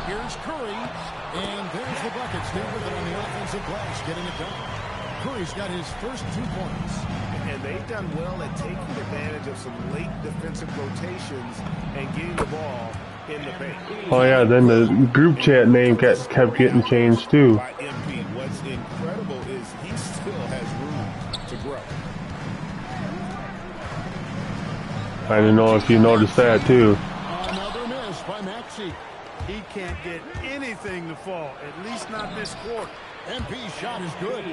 Here's Curry, and there's the bucket. Stay with it on the offensive glass, getting it done. Curry's got his first 2 points. And they've done well at taking advantage of some late defensive rotations and getting the ball in the paint. Oh yeah, then the group chat name kept getting changed too. By MP. What's incredible is he still has room to grow. I don't know if you noticed that too. Another miss by Maxey. He can't get anything to fall, at least not this quarter. MP's shot is good.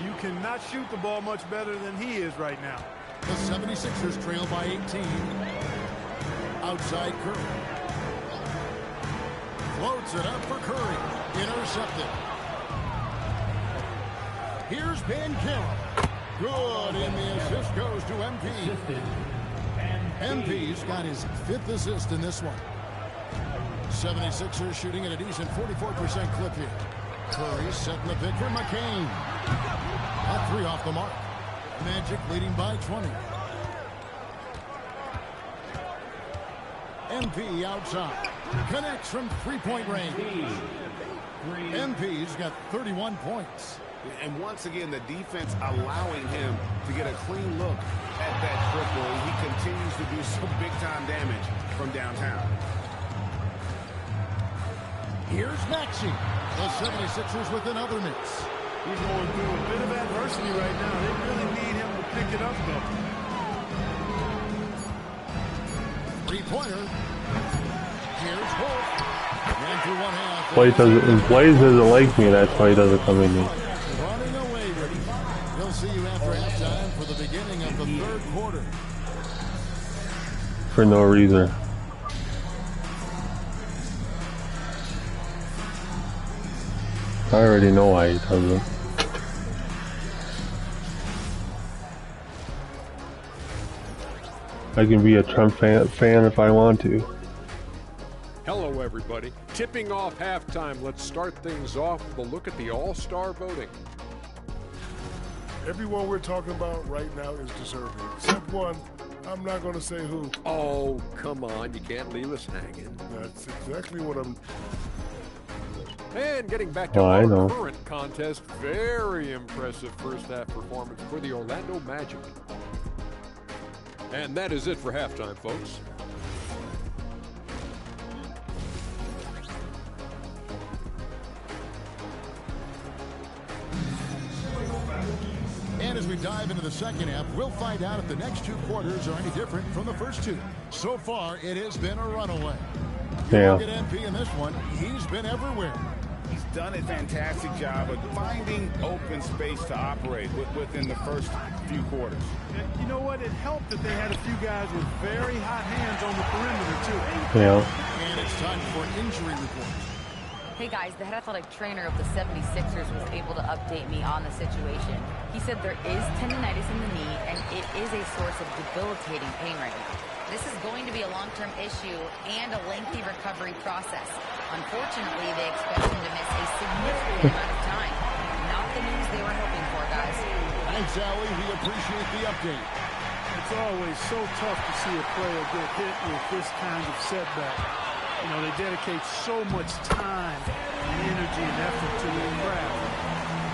You cannot shoot the ball much better than he is right now. The 76ers trail by 18. Outside Curry. Floats it up for Curry. Intercepted. Here's Banchero. Good, and the assist goes to MP. MP's got his 5th assist in this one. 76ers shooting at a decent 44% clip here. Curry setting the pick for McCain. A 3 off the mark. Magic leading by 20. MP outside. Connects from 3-point range. MP's got 31 points. And once again, the defense allowing him to get a clean look at that triple. He continues to do some big-time damage from downtown. Here's Maxey. The 76ers with another miss. He's going through a bit of adversity right now. They really need him to pick it up, though. 3-pointer. Here's Wolf. And through one half. Blaze doesn't like me, that's why he doesn't come in here. Running away with him. We'll see you after halftime for the beginning of the 3rd quarter. For no reason. I already know why he does it. I can be a Trump fan if I want to. Hello, everybody. Tipping off halftime. Let's start things off with a look at the All-Star voting. Everyone we're talking about right now is deserving, except one. I'm not going to say who. Oh, come on. You can't leave us hanging. That's exactly what I'm... And getting back to our current contest, very impressive first-half performance for the Orlando Magic. And that is it for halftime, folks. And as we dive into the second half, we'll find out if the next 2 quarters are any different from the first 2. So far, it has been a runaway. Yeah. Look at MP in this one. He's been everywhere. He's done a fantastic job of finding open space to operate within the first few quarters. You know what? It helped that they had a few guys with very hot hands on the perimeter, too. Yeah. And it's time for injury report. Hey guys, the head athletic trainer of the 76ers was able to update me on the situation. He said there is tendinitis in the knee, and it is a source of debilitating pain right now. This is going to be a long-term issue and a lengthy recovery process. Unfortunately, they expect him to miss a significant amount of time. Not the news they were hoping for, guys. Thanks, Allie. We appreciate the update. It's always so tough to see a player get hit with this kind of setback. You know, they dedicate so much time and energy and effort to their craft.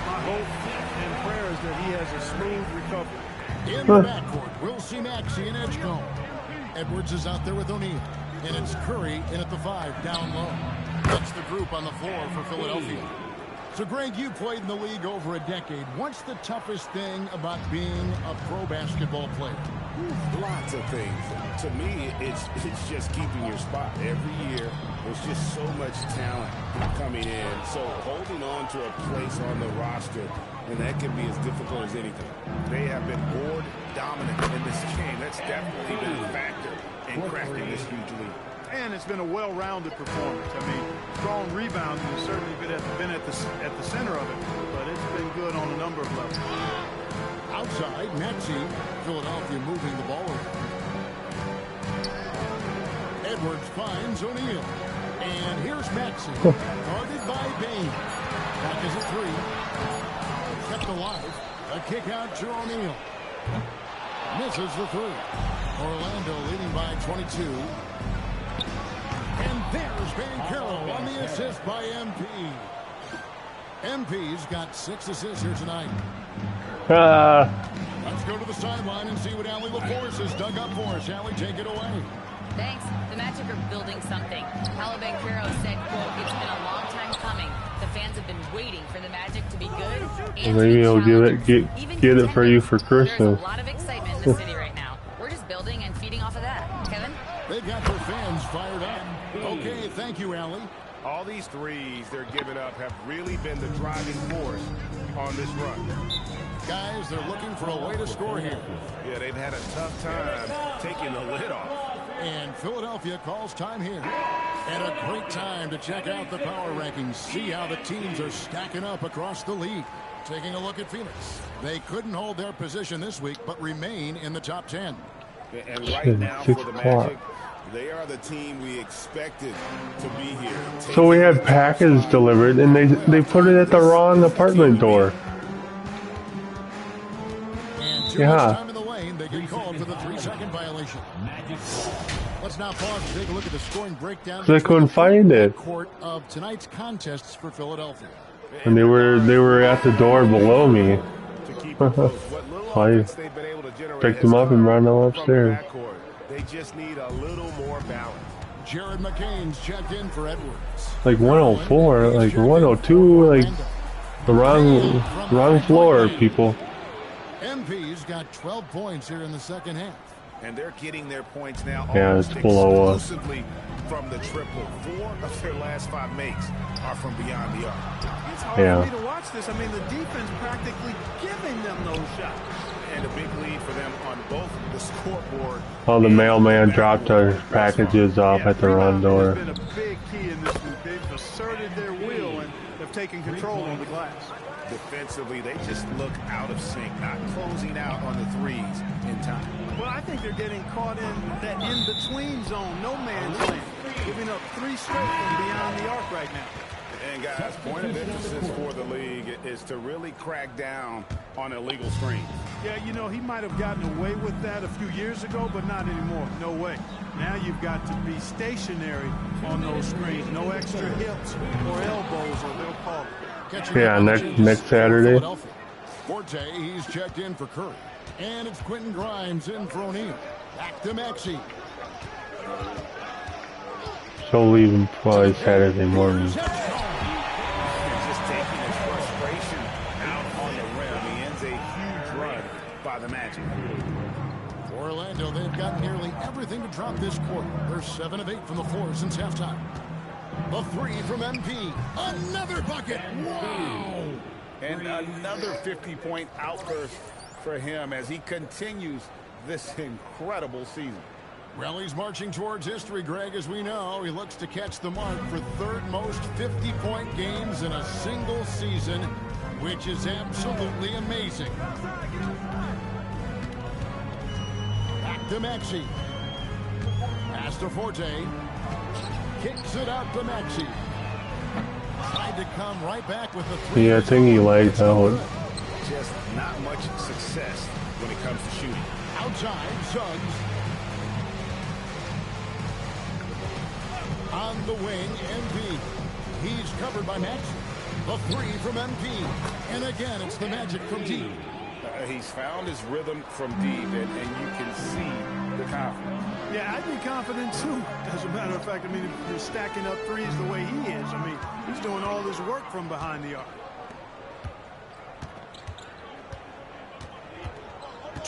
My hope and prayer is that he has a smooth recovery. In the backcourt, we'll see Maxey and Edgecombe. Edwards is out there with O'Neal. And it's Curry in at the 5, down low. That's the group on the floor for Philadelphia. So, Greg, you played in the league over a decade. What's the toughest thing about being a pro basketball player? Lots of things. To me, it's just keeping your spot. Every year, there's just so much talent coming in. So holding on to a place on the roster, and that can be as difficult as anything. They have been board dominant in this game. That's definitely been a factor in cracking this huge lead. And it's been a well-rounded performance. I mean, strong rebounding has certainly been at the center of it, but it's been good on a number of levels. Outside, Maxey, Philadelphia moving the ball around. Edwards finds O'Neal. And here's Maxey, guarded by Bain. Back is a three. Kept alive. A kick out to O'Neal. Misses the three. Orlando leading by 22. And there's myCareer on the assist by MP. MP's got 6 assists here tonight. Let's go to the sideline and see what Allie LaForce has dug up for us. Allie, take it away. Thanks. The Magic are building something. myCareer said, quote, "It's been a long time coming. The fans have been waiting for the Magic to be good." And maybe I'll get it for you for Christmas. There's a lot of excitement in the city right now. We're just building and feeding off of that. Kevin? They've got their fans fired up. Okay, thank you, Allie. All these threes they're giving up have really been the driving force on this run. Guys, they're looking for a way to score here. Yeah, they've had a tough time taking the lid off. And Philadelphia calls time here. And a great time to check out the power rankings. See how the teams are stacking up across the league. Taking a look at Phoenix. They couldn't hold their position this week, but remain in the top 10. And right now for the Magic, they are the team we expected to be here. So we had packages delivered, and they put it at the wrong apartment door. Yeah. Time in the lane, they get called for the 3-second violation. Let's now pause and take a look at the scoring breakdown. So I couldn't find it. Court of tonight's contests for Philadelphia. And they were at the door below me. I picked them up and ran them upstairs. They just need a little more balance. Jared McCain's checked in for Edwards. Like 104, like 102, like the wrong floor, people. MP's got 12 points here in the second half. And they're getting their points now it's below us. exclusively from the triple. 4 of their last 5 makes are from beyond the arc. It's hard for me to watch this. I mean, the defense practically giving them those shots. And a big lead for them on both the scoreboard. Oh, the mailman dropped our packages off at the wrong door. It's been a big key in this one. They've asserted their will and have taken control on the glass. Defensively, they just look out of sync, not closing out on the threes in time. Well, I think they're getting caught in that in-between zone, no man's land, giving up 3 straight from beyond the arc right now. And guys, point of emphasis for the league is to really crack down on illegal screens. Yeah, you know, he might have gotten away with that a few years ago, but not anymore. No way. Now you've got to be stationary on those screens. No extra hips or elbows, or they'll call it. Yeah, next Saturday. Forte, he's checked in for Curry. And it's Quentin Grimes in for O'Neal. Back to Maxey. She'll leave him probably Saturday morning. He's just taking his frustration out on the rim. He ends a huge run by the Magic. Orlando, they've got nearly everything to drop this quarter. They're 7 of 8 from the floor since halftime. The 3 from MP. Another bucket. Wow. And another 50-point outburst for him as he continues this incredible season. Well, he's marching towards history, Greg, as we know. He looks to catch the mark for 3rd most 50-point games in a single season, which is absolutely amazing. Back to Maxey. Pass to Forte. Kicks it out to Maxey. Tried to come right back with the 3. Yeah, I think he laid out. Just not much success when it comes to shooting. Outside, Suggs. On the wing, MP. He's covered by Maxey. The 3 from MP. And again, it's the Magic from deep. He's found his rhythm from deep, and you can see the confidence. Yeah, I'd be confident, too. As a matter of fact, I mean, if you're stacking up threes the way he is, I mean, he's doing all this work from behind the arc.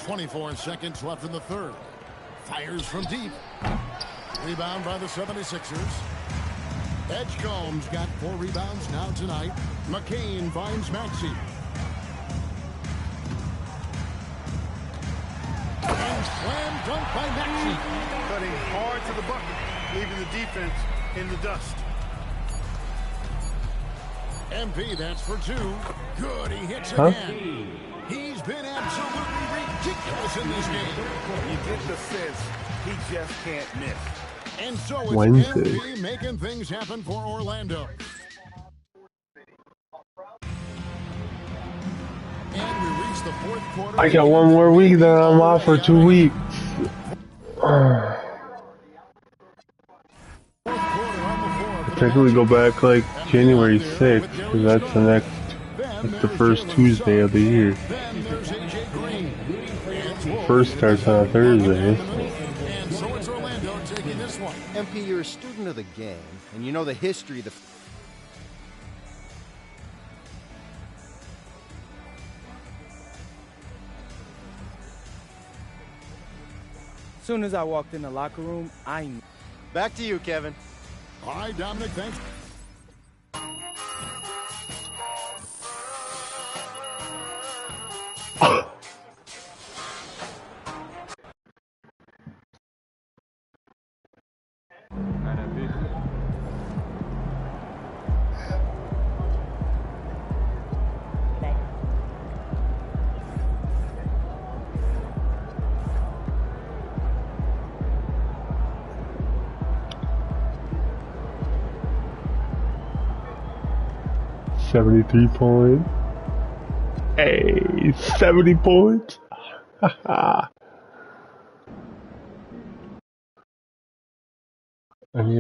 24 seconds left in the third. Fires from deep. Rebound by the 76ers. Edgecombe's got 4 rebounds now tonight. McCain finds Maxey. And slam dunk by Maxey. Cutting hard to the bucket, leaving the defense in the dust. MP, that's for 2. Good, he hits again. He's been absolutely ridiculous in this game. You get the sense he just can't miss. And so it's Wednesday. MP making things happen for Orlando. And we reach the fourth quarter. I got one more week, then I'm off for 2 weeks. I technically go back like January 6th, because that's the first Tuesday of the year. First starts on a Thursday. So it's Orlando taking this one. MP, you're a student of the game, and you know the history of the... As soon as I walked in the locker room, I knew. Back to you, Kevin. All right, Dominic, thanks. $73 points. Hey, 70 points. I mean,